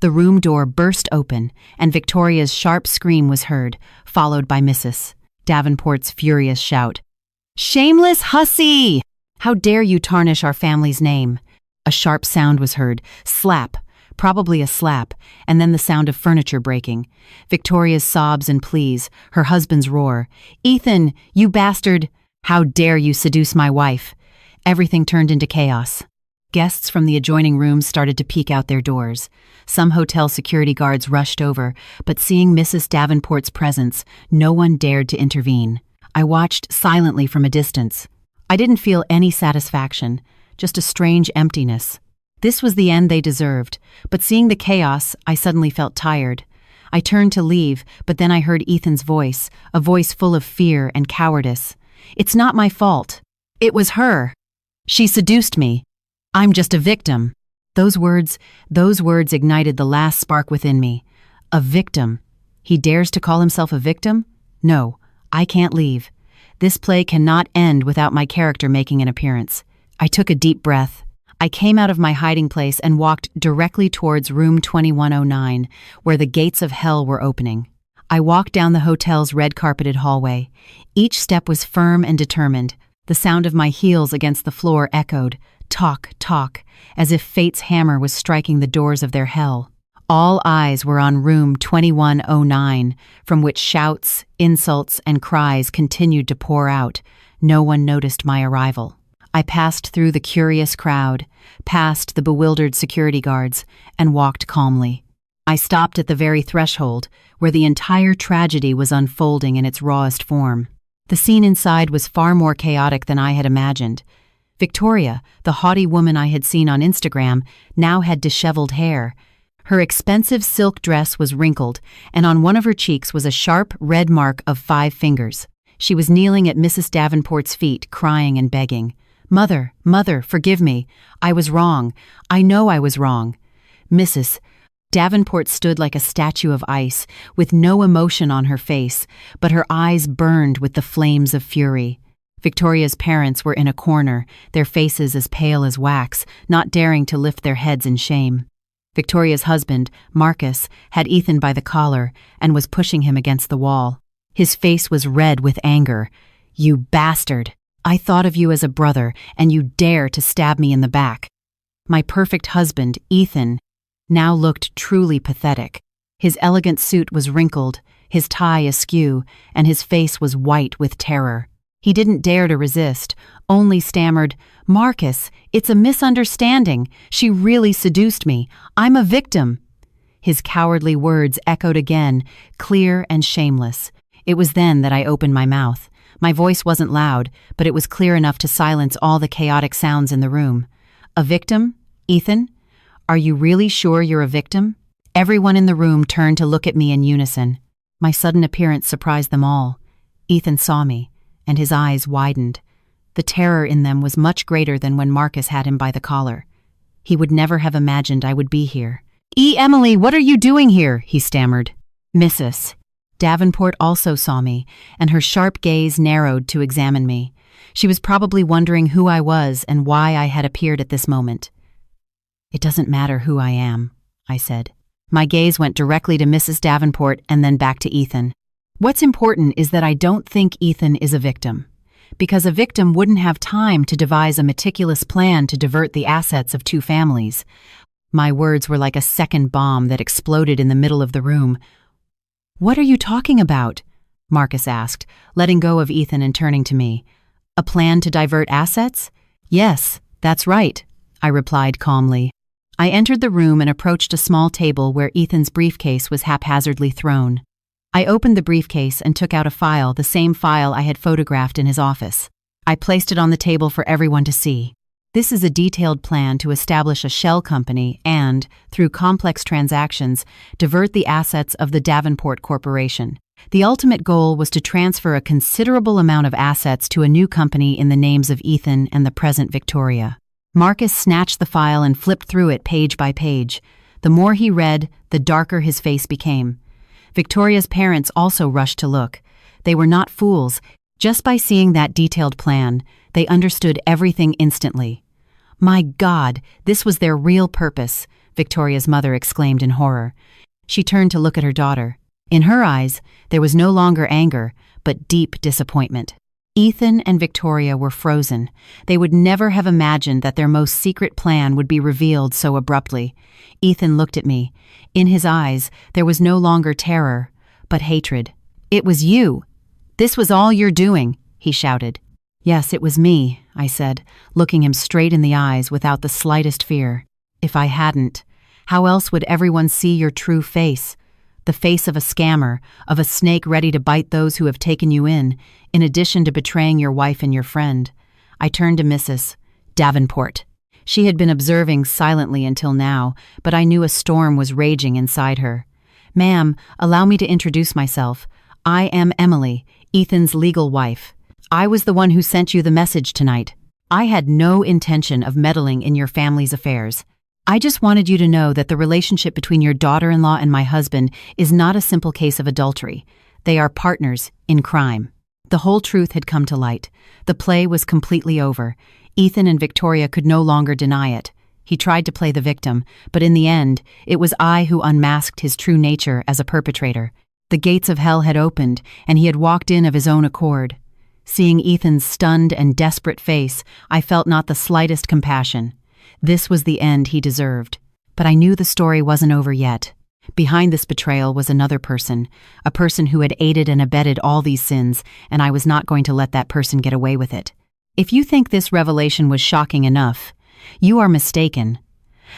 The room door burst open, and Victoria's sharp scream was heard, followed by Mrs. Davenport's furious shout. "Shameless hussy! How dare you tarnish our family's name?" A sharp sound was heard, slap, probably a slap, and then the sound of furniture breaking. Victoria's sobs and pleas, her husband's roar. "Ethan, you bastard! How dare you seduce my wife?" Everything turned into chaos. Guests from the adjoining rooms started to peek out their doors. Some hotel security guards rushed over, but seeing Mrs. Davenport's presence, no one dared to intervene. I watched silently from a distance. I didn't feel any satisfaction, just a strange emptiness. This was the end they deserved, but seeing the chaos, I suddenly felt tired. I turned to leave, but then I heard Ethan's voice, a voice full of fear and cowardice. "It's not my fault. It was her. She seduced me. I'm just a victim." Those words ignited the last spark within me. A victim. He dares to call himself a victim? No, I can't leave. This play cannot end without my character making an appearance. I took a deep breath. I came out of my hiding place and walked directly towards room 2109, where the gates of hell were opening. I walked down the hotel's red-carpeted hallway. Each step was firm and determined. The sound of my heels against the floor echoed, tock, tock, as if fate's hammer was striking the doors of their hell. All eyes were on room 2109, from which shouts, insults, and cries continued to pour out. No one noticed my arrival. I passed through the curious crowd, past the bewildered security guards, and walked calmly. I stopped at the very threshold, where the entire tragedy was unfolding in its rawest form. The scene inside was far more chaotic than I had imagined. Victoria, the haughty woman I had seen on Instagram, now had disheveled hair. Her expensive silk dress was wrinkled, and on one of her cheeks was a sharp red mark of 5 fingers. She was kneeling at Mrs. Davenport's feet, crying and begging. "Mother, mother, forgive me. I was wrong. I know I was wrong." Mrs. Davenport stood like a statue of ice, with no emotion on her face, but her eyes burned with the flames of fury. Victoria's parents were in a corner, their faces as pale as wax, not daring to lift their heads in shame. Victoria's husband, Marcus, had Ethan by the collar and was pushing him against the wall. His face was red with anger. "You bastard! I thought of you as a brother, and you dare to stab me in the back." My perfect husband, Ethan, now looked truly pathetic. His elegant suit was wrinkled, his tie askew, and his face was white with terror. He didn't dare to resist, only stammered, "Marcus, it's a misunderstanding. She really seduced me. I'm a victim." His cowardly words echoed again, clear and shameless. It was then that I opened my mouth. My voice wasn't loud, but it was clear enough to silence all the chaotic sounds in the room. "A victim? Ethan? Are you really sure you're a victim?" Everyone in the room turned to look at me in unison. My sudden appearance surprised them all. Ethan saw me, and his eyes widened. The terror in them was much greater than when Marcus had him by the collar. He would never have imagined I would be here. Emily, what are you doing here?" he stammered. "Mrs. Davenport also saw me, and her sharp gaze narrowed to examine me. She was probably wondering who I was and why I had appeared at this moment. "It doesn't matter who I am," I said. My gaze went directly to Mrs. Davenport and then back to Ethan. "What's important is that I don't think Ethan is a victim, because a victim wouldn't have time to devise a meticulous plan to divert the assets of two families." My words were like a second bomb that exploded in the middle of the room. "What are you talking about?" Marcus asked, letting go of Ethan and turning to me. "A plan to divert assets?" "Yes, that's right," I replied calmly. I entered the room and approached a small table where Ethan's briefcase was haphazardly thrown. I opened the briefcase and took out a file, the same file I had photographed in his office. I placed it on the table for everyone to see. "This is a detailed plan to establish a shell company and, through complex transactions, divert the assets of the Davenport Corporation. The ultimate goal was to transfer a considerable amount of assets to a new company in the names of Ethan and the present Victoria." Marcus snatched the file and flipped through it page by page. The more he read, the darker his face became. Victoria's parents also rushed to look. They were not fools. Just by seeing that detailed plan, they understood everything instantly. "My God, this was their real purpose," Victoria's mother exclaimed in horror. She turned to look at her daughter. In her eyes, there was no longer anger, but deep disappointment. Ethan and Victoria were frozen. They would never have imagined that their most secret plan would be revealed so abruptly. Ethan looked at me. In his eyes, there was no longer terror, but hatred. "It was you. This was all you're doing," he shouted. "Yes, it was me," I said, looking him straight in the eyes without the slightest fear. "If I hadn't, how else would everyone see your true face? The face of a scammer, of a snake ready to bite those who have taken you in addition to betraying your wife and your friend." I turned to Mrs. Davenport. She had been observing silently until now, but I knew a storm was raging inside her. "Ma'am, allow me to introduce myself. I am Emily, Ethan's legal wife. I was the one who sent you the message tonight. I had no intention of meddling in your family's affairs. I just wanted you to know that the relationship between your daughter-in-law and my husband is not a simple case of adultery. They are partners in crime." The whole truth had come to light. The play was completely over. Ethan and Victoria could no longer deny it. He tried to play the victim, but in the end, it was I who unmasked his true nature as a perpetrator. The gates of hell had opened, and he had walked in of his own accord. Seeing Ethan's stunned and desperate face, I felt not the slightest compassion. This was the end he deserved. But I knew the story wasn't over yet. Behind this betrayal was another person, a person who had aided and abetted all these sins, and I was not going to let that person get away with it. If you think this revelation was shocking enough, you are mistaken.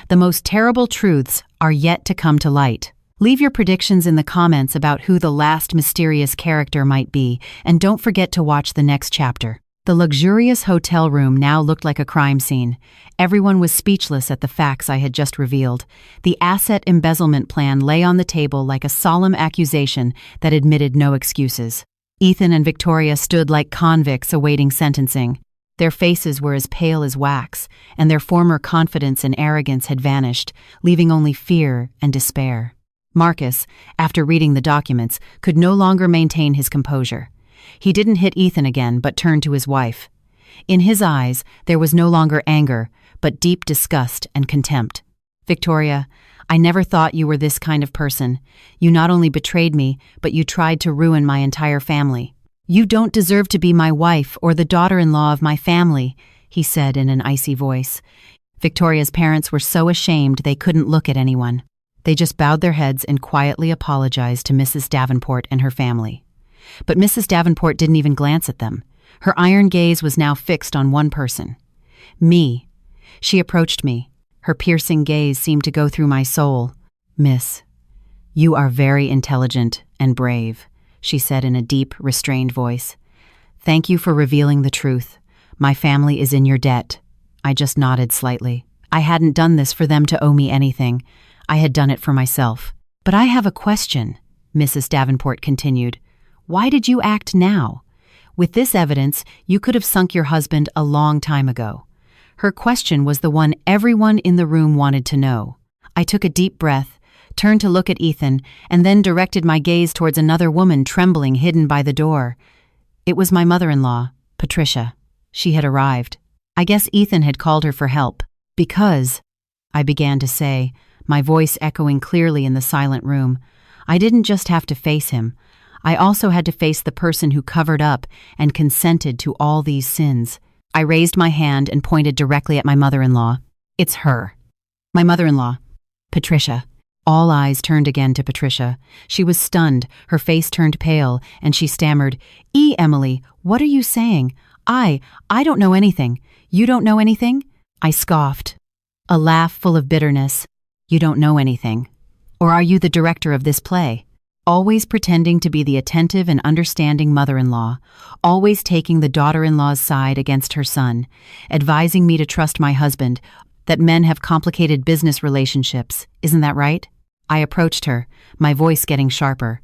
The most terrible truths are yet to come to light. Leave your predictions in the comments about who the last mysterious character might be, and don't forget to watch the next chapter. The luxurious hotel room now looked like a crime scene. Everyone was speechless at the facts I had just revealed. The asset embezzlement plan lay on the table like a solemn accusation that admitted no excuses. Ethan and Victoria stood like convicts awaiting sentencing. Their faces were as pale as wax, and their former confidence and arrogance had vanished, leaving only fear and despair. Marcus, after reading the documents, could no longer maintain his composure. He didn't hit Ethan again, but turned to his wife. In his eyes, there was no longer anger, but deep disgust and contempt. "Victoria, I never thought you were this kind of person. You not only betrayed me, but you tried to ruin my entire family. You don't deserve to be my wife or the daughter-in-law of my family," he said in an icy voice. Victoria's parents were so ashamed they couldn't look at anyone. They just bowed their heads and quietly apologized to Mrs. Davenport and her family. But Mrs. Davenport didn't even glance at them. Her iron gaze was now fixed on one person. Me. She approached me. Her piercing gaze seemed to go through my soul. "Miss, you are very intelligent and brave," she said in a deep, restrained voice. "Thank you for revealing the truth. My family is in your debt." I just nodded slightly. I hadn't done this for them to owe me anything. I had done it for myself. "But I have a question," Mrs. Davenport continued. "Why did you act now? With this evidence, you could have sunk your husband a long time ago." Her question was the one everyone in the room wanted to know. I took a deep breath, turned to look at Ethan, and then directed my gaze towards another woman trembling hidden by the door. It was my mother-in-law, Patricia. She had arrived. I guess Ethan had called her for help. Because, I began to say, my voice echoing clearly in the silent room, I didn't just have to face him. I also had to face the person who covered up and consented to all these sins. I raised my hand and pointed directly at my mother-in-law. It's her. My mother-in-law, Patricia. All eyes turned again to Patricia. She was stunned, her face turned pale, and she stammered, Emily, what are you saying? I don't know anything. You don't know anything? I scoffed. A laugh full of bitterness. You don't know anything. Or are you the director of this play? Always pretending to be the attentive and understanding mother-in-law, always taking the daughter-in-law's side against her son, advising me to trust my husband, that men have complicated business relationships. Isn't that right? I approached her, my voice getting sharper.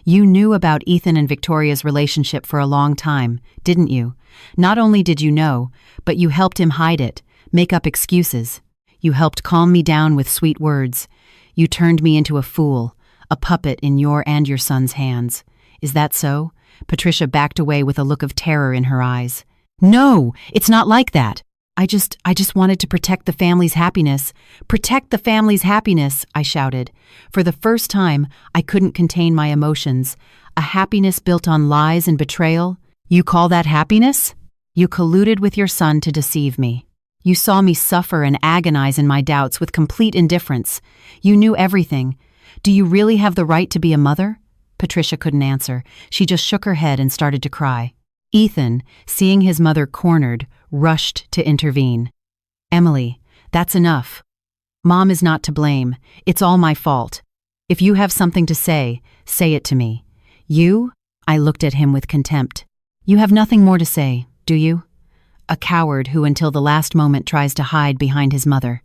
You knew about Ethan and Victoria's relationship for a long time, didn't you? Not only did you know, but you helped him hide it, make up excuses. You helped calm me down with sweet words. You turned me into a fool, a puppet in your and your son's hands. Is that so? Patricia backed away with a look of terror in her eyes. No, it's not like that. I just wanted to protect the family's happiness. Protect the family's happiness, I shouted. For the first time, I couldn't contain my emotions. A happiness built on lies and betrayal? You call that happiness? You colluded with your son to deceive me. You saw me suffer and agonize in my doubts with complete indifference. You knew everything. Do you really have the right to be a mother? Patricia couldn't answer. She just shook her head and started to cry. Ethan, seeing his mother cornered, rushed to intervene. Emily, that's enough. Mom is not to blame. It's all my fault. If you have something to say it to me. You? I looked at him with contempt. You have nothing more to say, do you? A coward who until the last moment tries to hide behind his mother.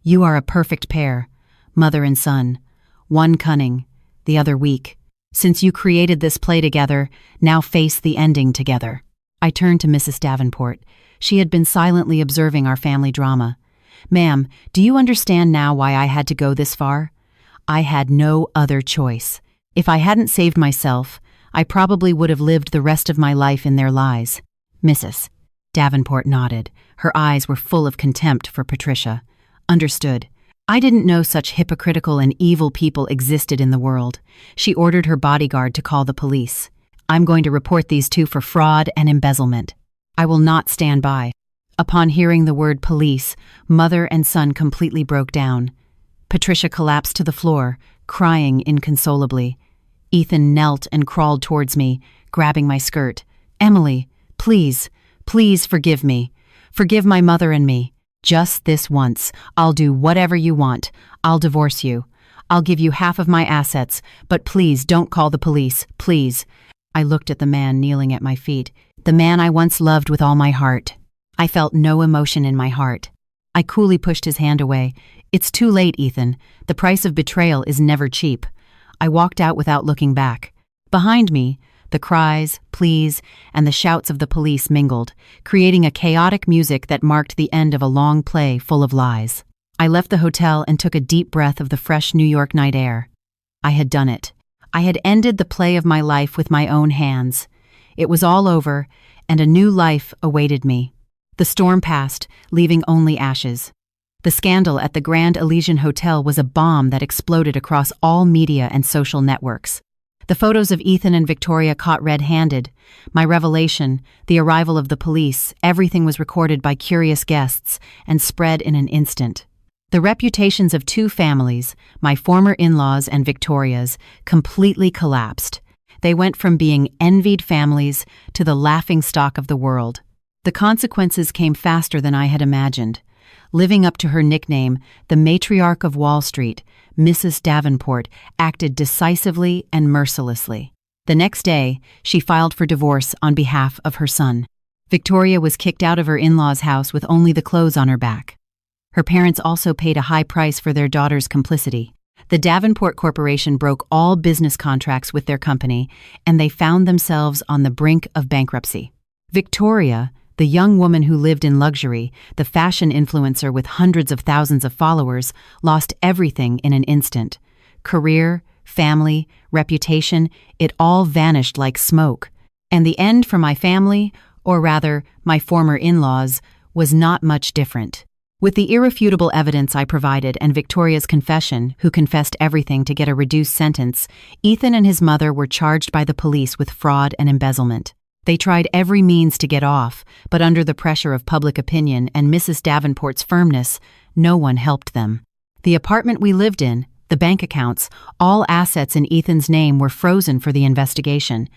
You are a perfect pair, mother and son. One cunning, the other weak. Since you created this play together, now face the ending together. I turned to Mrs. Davenport. She had been silently observing our family drama. Ma'am, do you understand now why I had to go this far? I had no other choice. If I hadn't saved myself, I probably would have lived the rest of my life in their lies. Mrs. Davenport nodded. Her eyes were full of contempt for Patricia. Understood. I didn't know such hypocritical and evil people existed in the world. She ordered her bodyguard to call the police. I'm going to report these two for fraud and embezzlement. I will not stand by. Upon hearing the word police, mother and son completely broke down. Patricia collapsed to the floor, crying inconsolably. Ethan knelt and crawled towards me, grabbing my skirt. Emily, please, please forgive me. Forgive my mother and me. Just this once. I'll do whatever you want. I'll divorce you. I'll give you half of my assets, but please don't call the police, please. I looked at the man kneeling at my feet, the man I once loved with all my heart. I felt no emotion in my heart. I coolly pushed his hand away. It's too late, Ethan. The price of betrayal is never cheap. I walked out without looking back. Behind me, the cries, pleas, and the shouts of the police mingled, creating a chaotic music that marked the end of a long play full of lies. I left the hotel and took a deep breath of the fresh New York night air. I had done it. I had ended the play of my life with my own hands. It was all over, and a new life awaited me. The storm passed, leaving only ashes. The scandal at the Grand Elysian Hotel was a bomb that exploded across all media and social networks. The photos of Ethan and Victoria caught red-handed. My revelation, the arrival of the police, everything was recorded by curious guests and spread in an instant. The reputations of two families, my former in-laws and Victoria's, completely collapsed. They went from being envied families to the laughingstock of the world. The consequences came faster than I had imagined. Living up to her nickname, the matriarch of Wall Street, Mrs. Davenport acted decisively and mercilessly. The next day, she filed for divorce on behalf of her son. Victoria was kicked out of her in-laws' house with only the clothes on her back. Her parents also paid a high price for their daughter's complicity. The Davenport Corporation broke all business contracts with their company, and they found themselves on the brink of bankruptcy. Victoria, The young woman who lived in luxury, the fashion influencer with hundreds of thousands of followers, lost everything in an instant. Career, family, reputation, it all vanished like smoke. And the end for my family, or rather, my former in-laws, was not much different. With the irrefutable evidence I provided and Victoria's confession, who confessed everything to get a reduced sentence, Ethan and his mother were charged by the police with fraud and embezzlement. They tried every means to get off, but under the pressure of public opinion and Mrs. Davenport's firmness, no one helped them. The apartment we lived in, the bank accounts, all assets in Ethan's name were frozen for the investigation.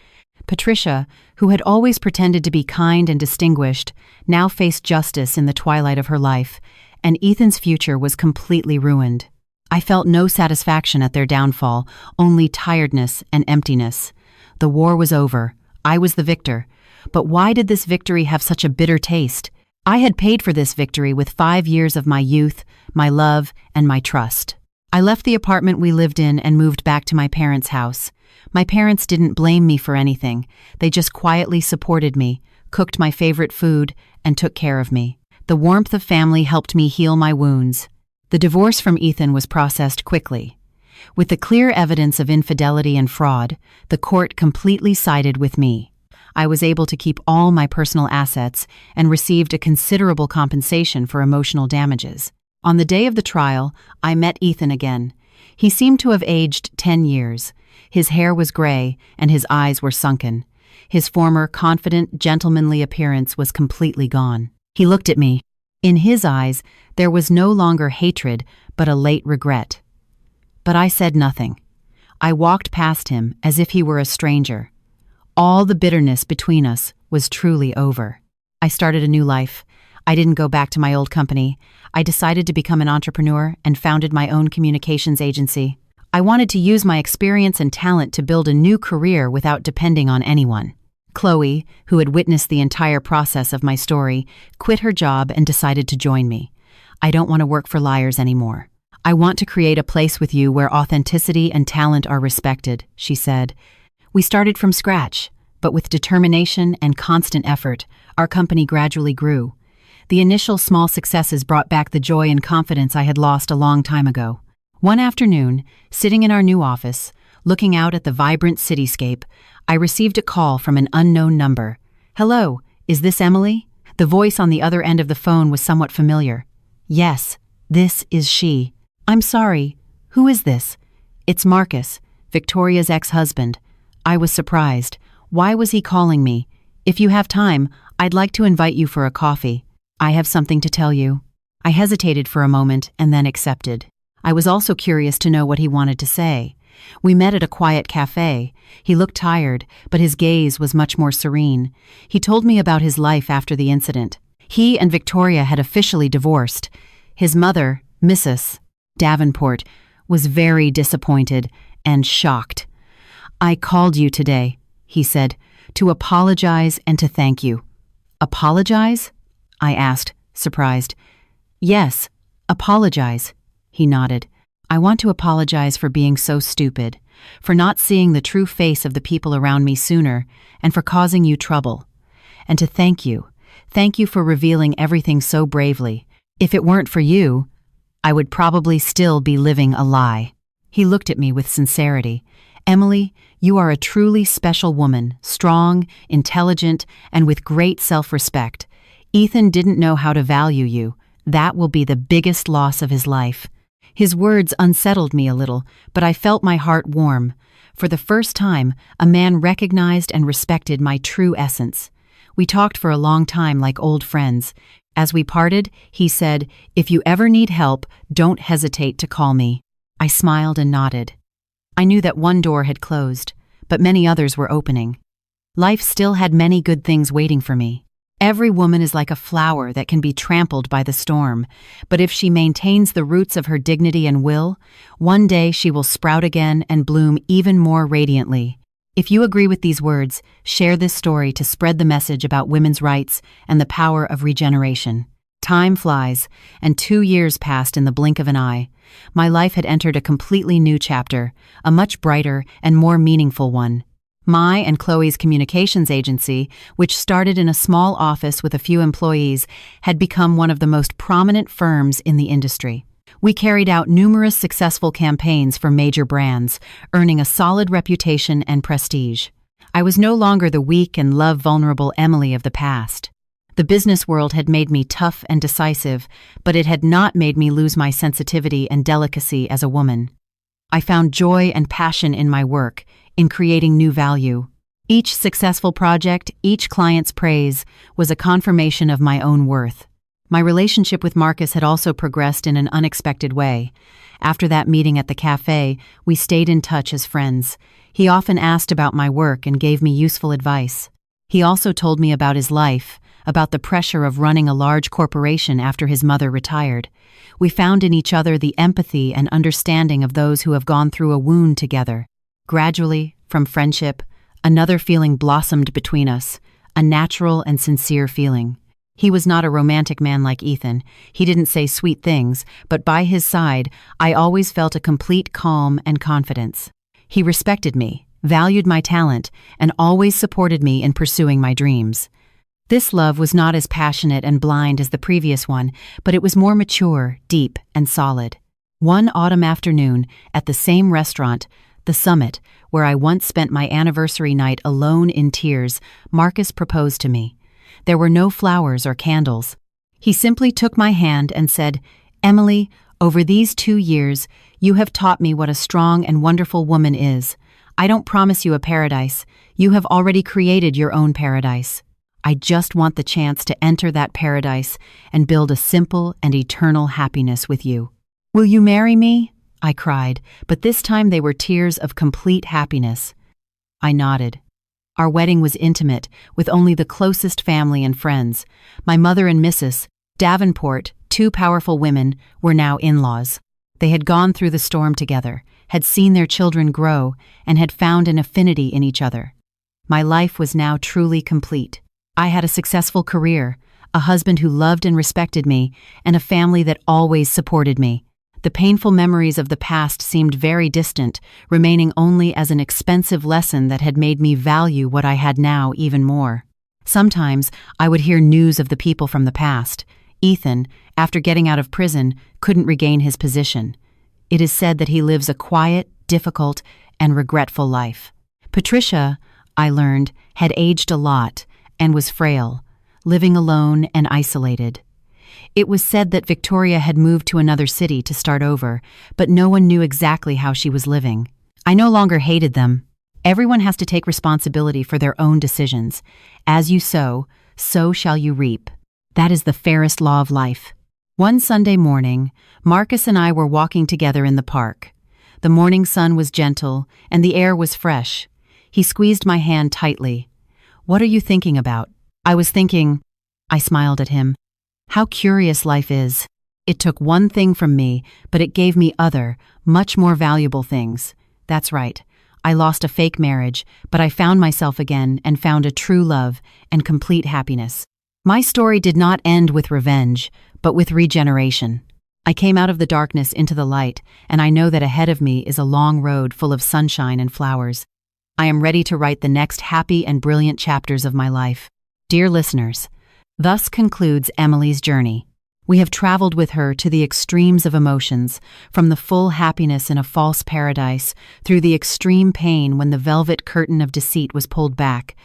Patricia, who had always pretended to be kind and distinguished, now faced justice in the twilight of her life, and Ethan's future was completely ruined. I felt no satisfaction at their downfall, only tiredness and emptiness. The war was over. I was the victor. But why did this victory have such a bitter taste? I had paid for this victory with 5 years of my youth, my love, and my trust. I left the apartment we lived in and moved back to my parents' house. My parents didn't blame me for anything. They just quietly supported me, cooked my favorite food, and took care of me. The warmth of family helped me heal my wounds. The divorce from Ethan was processed quickly. With the clear evidence of infidelity and fraud, the court completely sided with me. I was able to keep all my personal assets and received a considerable compensation for emotional damages. On the day of the trial, I met Ethan again. He seemed to have aged 10 years. His hair was gray and his eyes were sunken. His former confident, gentlemanly appearance was completely gone. He looked at me. In his eyes, there was no longer hatred, but a late regret. But I said nothing. I walked past him as if he were a stranger. All the bitterness between us was truly over. I started a new life. I didn't go back to my old company. I decided to become an entrepreneur and founded my own communications agency. I wanted to use my experience and talent to build a new career without depending on anyone. Chloe, who had witnessed the entire process of my story, quit her job and decided to join me. I don't want to work for liars anymore. I want to create a place with you where authenticity and talent are respected, she said. We started from scratch, but with determination and constant effort, our company gradually grew. The initial small successes brought back the joy and confidence I had lost a long time ago. One afternoon, sitting in our new office, looking out at the vibrant cityscape, I received a call from an unknown number. "Hello, is this Emily?" The voice on the other end of the phone was somewhat familiar. "Yes, this is she." "I'm sorry. Who is this?" "It's Marcus, Victoria's ex-husband." I was surprised. Why was he calling me? "If you have time, I'd like to invite you for a coffee. I have something to tell you." I hesitated for a moment and then accepted. I was also curious to know what he wanted to say. We met at a quiet cafe. He looked tired, but his gaze was much more serene. He told me about his life after the incident. He and Victoria had officially divorced. His mother, Mrs. Davenport, was very disappointed and shocked. "I called you today," he said, "to apologize and to thank you." "Apologize?" I asked, surprised. "Yes, apologize," he nodded. "I want to apologize for being so stupid, for not seeing the true face of the people around me sooner, and for causing you trouble. And to thank you. Thank you for revealing everything so bravely. If it weren't for you, I would probably still be living a lie." He looked at me with sincerity. "Emily, you are a truly special woman, strong, intelligent, and with great self-respect. Ethan didn't know how to value you. That will be the biggest loss of his life." His words unsettled me a little, but I felt my heart warm. For the first time, a man recognized and respected my true essence. We talked for a long time like old friends. As we parted, he said, "If you ever need help, don't hesitate to call me." I smiled and nodded. I knew that one door had closed, but many others were opening. Life still had many good things waiting for me. Every woman is like a flower that can be trampled by the storm, but if she maintains the roots of her dignity and will, one day she will sprout again and bloom even more radiantly. If you agree with these words, share this story to spread the message about women's rights and the power of regeneration. Time flies, and 2 years passed in the blink of an eye. My life had entered a completely new chapter, a much brighter and more meaningful one. My and Chloe's communications agency, which started in a small office with a few employees, had become one of the most prominent firms in the industry. We carried out numerous successful campaigns for major brands, earning a solid reputation and prestige. I was no longer the weak and love-vulnerable Emily of the past. The business world had made me tough and decisive, but it had not made me lose my sensitivity and delicacy as a woman. I found joy and passion in my work, in creating new value. Each successful project, each client's praise, was a confirmation of my own worth. My relationship with Marcus had also progressed in an unexpected way. After that meeting at the cafe, we stayed in touch as friends. He often asked about my work and gave me useful advice. He also told me about his life, about the pressure of running a large corporation after his mother retired. We found in each other the empathy and understanding of those who have gone through a wound together. Gradually, from friendship, another feeling blossomed between us, a natural and sincere feeling. He was not a romantic man like Ethan. He didn't say sweet things, but by his side, I always felt a complete calm and confidence. He respected me, valued my talent, and always supported me in pursuing my dreams. This love was not as passionate and blind as the previous one, but it was more mature, deep, and solid. One autumn afternoon, at the same restaurant, The Summit, where I once spent my anniversary night alone in tears, Marcus proposed to me. There were no flowers or candles. He simply took my hand and said, "Emily, over these 2 years, you have taught me what a strong and wonderful woman is. I don't promise you a paradise. You have already created your own paradise. I just want the chance to enter that paradise and build a simple and eternal happiness with you. Will you marry me?" I cried, but this time they were tears of complete happiness. I nodded. Our wedding was intimate, with only the closest family and friends. My mother and Mrs. Davenport, 2 powerful women, were now in-laws. They had gone through the storm together, had seen their children grow, and had found an affinity in each other. My life was now truly complete. I had a successful career, a husband who loved and respected me, and a family that always supported me. The painful memories of the past seemed very distant, remaining only as an expensive lesson that had made me value what I had now even more. Sometimes I would hear news of the people from the past. Ethan, after getting out of prison, couldn't regain his position. It is said that he lives a quiet, difficult, and regretful life. Patricia, I learned, had aged a lot and was frail, living alone and isolated. It was said that Victoria had moved to another city to start over, but no one knew exactly how she was living. I no longer hated them. Everyone has to take responsibility for their own decisions. As you sow, so shall you reap. That is the fairest law of life. One Sunday morning, Marcus and I were walking together in the park. The morning sun was gentle, and the air was fresh. He squeezed my hand tightly. "What are you thinking about?" "I was thinking," I smiled at him, "how curious life is. It took one thing from me, but it gave me other, much more valuable things. That's right. I lost a fake marriage, but I found myself again and found a true love and complete happiness. My story did not end with revenge, but with regeneration. I came out of the darkness into the light, and I know that ahead of me is a long road full of sunshine and flowers. I am ready to write the next happy and brilliant chapters of my life." Dear listeners, thus concludes Emily's journey. We have traveled with her to the extremes of emotions, from the full happiness in a false paradise, through the extreme pain when the velvet curtain of deceit was pulled back,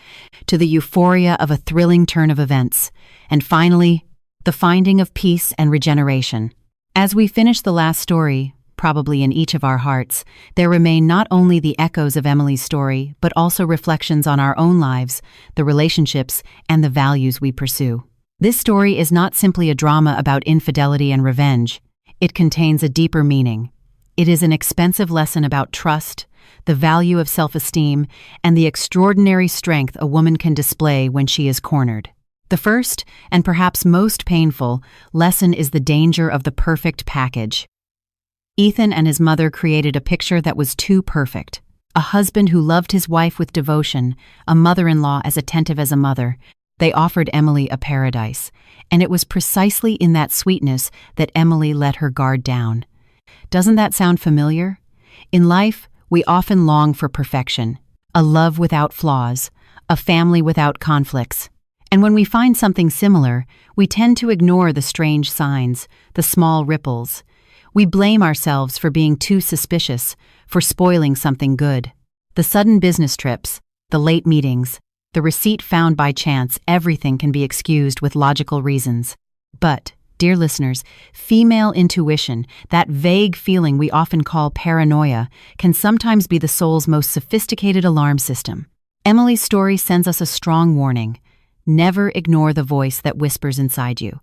to the euphoria of a thrilling turn of events, and finally, the finding of peace and regeneration. As we finish the last story, probably in each of our hearts, there remain not only the echoes of Emily's story, but also reflections on our own lives, the relationships, and the values we pursue. This story is not simply a drama about infidelity and revenge. It contains a deeper meaning. It is an expensive lesson about trust, the value of self-esteem, and the extraordinary strength a woman can display when she is cornered. The first, and perhaps most painful, lesson is the danger of the perfect package. Ethan and his mother created a picture that was too perfect. A husband who loved his wife with devotion, a mother-in-law as attentive as a mother. They offered Emily a paradise, and it was precisely in that sweetness that Emily let her guard down. Doesn't that sound familiar? In life, we often long for perfection. a love without flaws, a family without conflicts. And when we find something similar, we tend to ignore the strange signs, the small ripples. We blame ourselves for being too suspicious, for spoiling something good. The sudden business trips, the late meetings, the receipt found by chance, everything can be excused with logical reasons. But, dear listeners, female intuition, that vague feeling we often call paranoia, can sometimes be the soul's most sophisticated alarm system. Emily's story sends us a strong warning. Never ignore the voice that whispers inside you.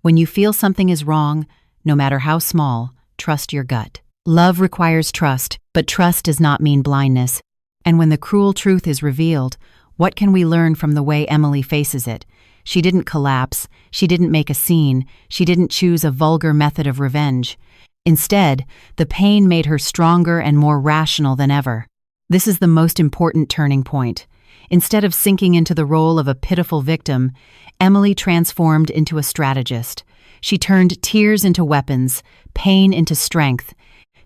When you feel something is wrong, no matter how small, trust your gut. Love requires trust, but trust does not mean blindness. And when the cruel truth is revealed, what can we learn from the way Emily faces it? She didn't collapse, she didn't make a scene, she didn't choose a vulgar method of revenge. Instead, the pain made her stronger and more rational than ever. This is the most important turning point. Instead of sinking into the role of a pitiful victim, Emily transformed into a strategist. She turned tears into weapons, pain into strength.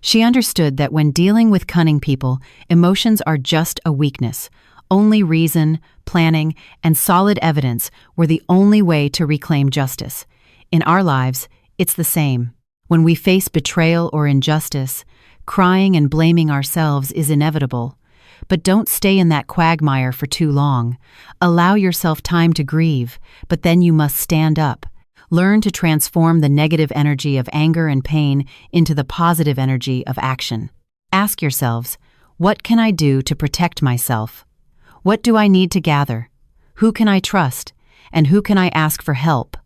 She understood that when dealing with cunning people, emotions are just a weakness. Only reason, planning, and solid evidence were the only way to reclaim justice. In our lives, it's the same. When we face betrayal or injustice, crying and blaming ourselves is inevitable. But don't stay in that quagmire for too long. Allow yourself time to grieve, but then you must stand up. Learn to transform the negative energy of anger and pain into the positive energy of action. Ask yourselves, what can I do to protect myself? What do I need to gather? Who can I trust? And who can I ask for help?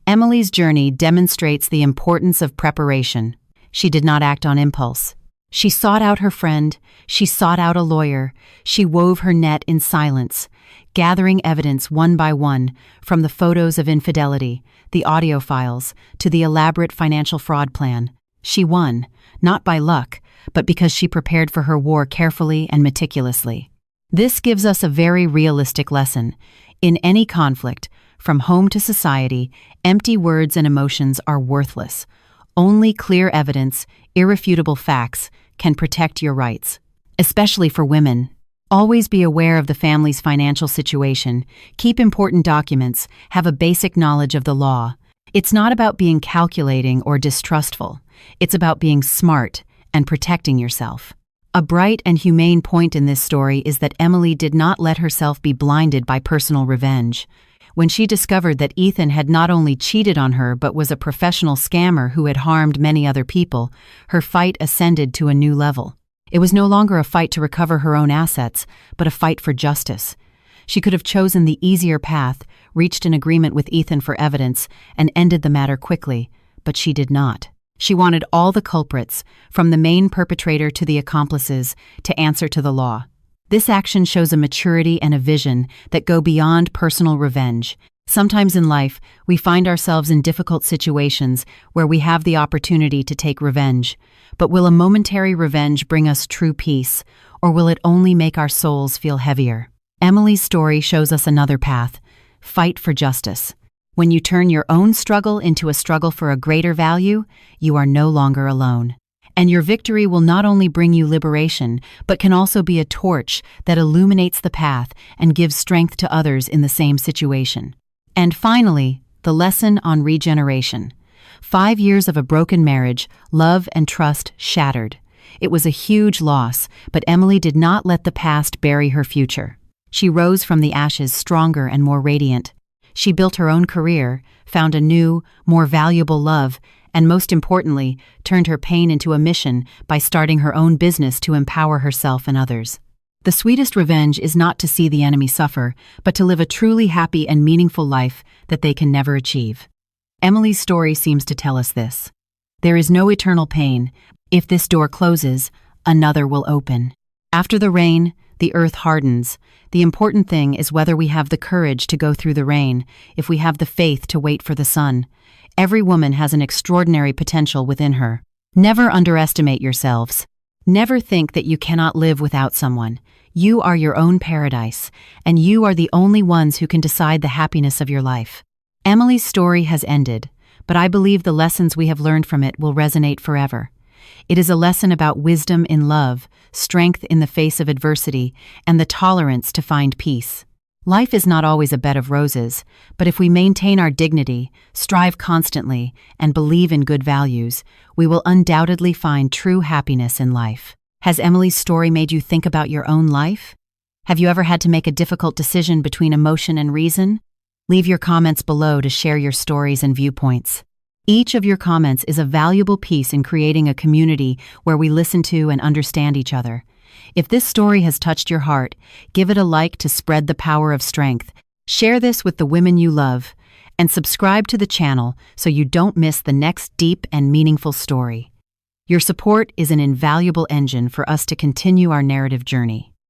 Emily's journey demonstrates the importance of preparation. She did not act on impulse. She sought out her friend, she sought out a lawyer, she wove her net in silence, gathering evidence one by one, from the photos of infidelity, the audio files, to the elaborate financial fraud plan. She won, not by luck, but because she prepared for her war carefully and meticulously. This gives us a very realistic lesson. In any conflict, from home to society, empty words and emotions are worthless. Only clear evidence, irrefutable facts, can protect your rights. Especially for women. Always be aware of the family's financial situation, keep important documents, have a basic knowledge of the law. It's not about being calculating or distrustful. It's about being smart and protecting yourself. A bright and humane point in this story is that Emily did not let herself be blinded by personal revenge. When she discovered that Ethan had not only cheated on her but was a professional scammer who had harmed many other people, her fight ascended to a new level. It was no longer a fight to recover her own assets, but a fight for justice. She could have chosen the easier path, reached an agreement with Ethan for evidence, and ended the matter quickly, but she did not. She wanted all the culprits, from the main perpetrator to the accomplices, to answer to the law. This action shows a maturity and a vision that go beyond personal revenge. Sometimes in life, we find ourselves in difficult situations where we have the opportunity to take revenge. But will a momentary revenge bring us true peace, or will it only make our souls feel heavier? Emily's story shows us another path. Fight for justice. When you turn your own struggle into a struggle for a greater value, you are no longer alone. And your victory will not only bring you liberation, but can also be a torch that illuminates the path and gives strength to others in the same situation. And finally, the lesson on regeneration. 5 years of a broken marriage, love and trust shattered. It was a huge loss, but Emily did not let the past bury her future. She rose from the ashes stronger and more radiant. She built her own career, found a new, more valuable love, and most importantly, turned her pain into a mission by starting her own business to empower herself and others. The sweetest revenge is not to see the enemy suffer, but to live a truly happy and meaningful life that they can never achieve. Emily's story seems to tell us this. There is no eternal pain. If this door closes, another will open. After the rain, the earth hardens. The important thing is whether we have the courage to go through the rain, if we have the faith to wait for the sun. Every woman has an extraordinary potential within her. Never underestimate yourselves. Never think that you cannot live without someone. You are your own paradise, and you are the only ones who can decide the happiness of your life. Emily's story has ended, but I believe the lessons we have learned from it will resonate forever. It is a lesson about wisdom in love, strength in the face of adversity, and the tolerance to find peace. Life is not always a bed of roses, but if we maintain our dignity, strive constantly, and believe in good values, we will undoubtedly find true happiness in life. Has Emily's story made you think about your own life? Have you ever had to make a difficult decision between emotion and reason? Leave your comments below to share your stories and viewpoints. Each of your comments is a valuable piece in creating a community where we listen to and understand each other. If this story has touched your heart, give it a like to spread the power of strength. Share this with the women you love, and subscribe to the channel so you don't miss the next deep and meaningful story. Your support is an invaluable engine for us to continue our narrative journey.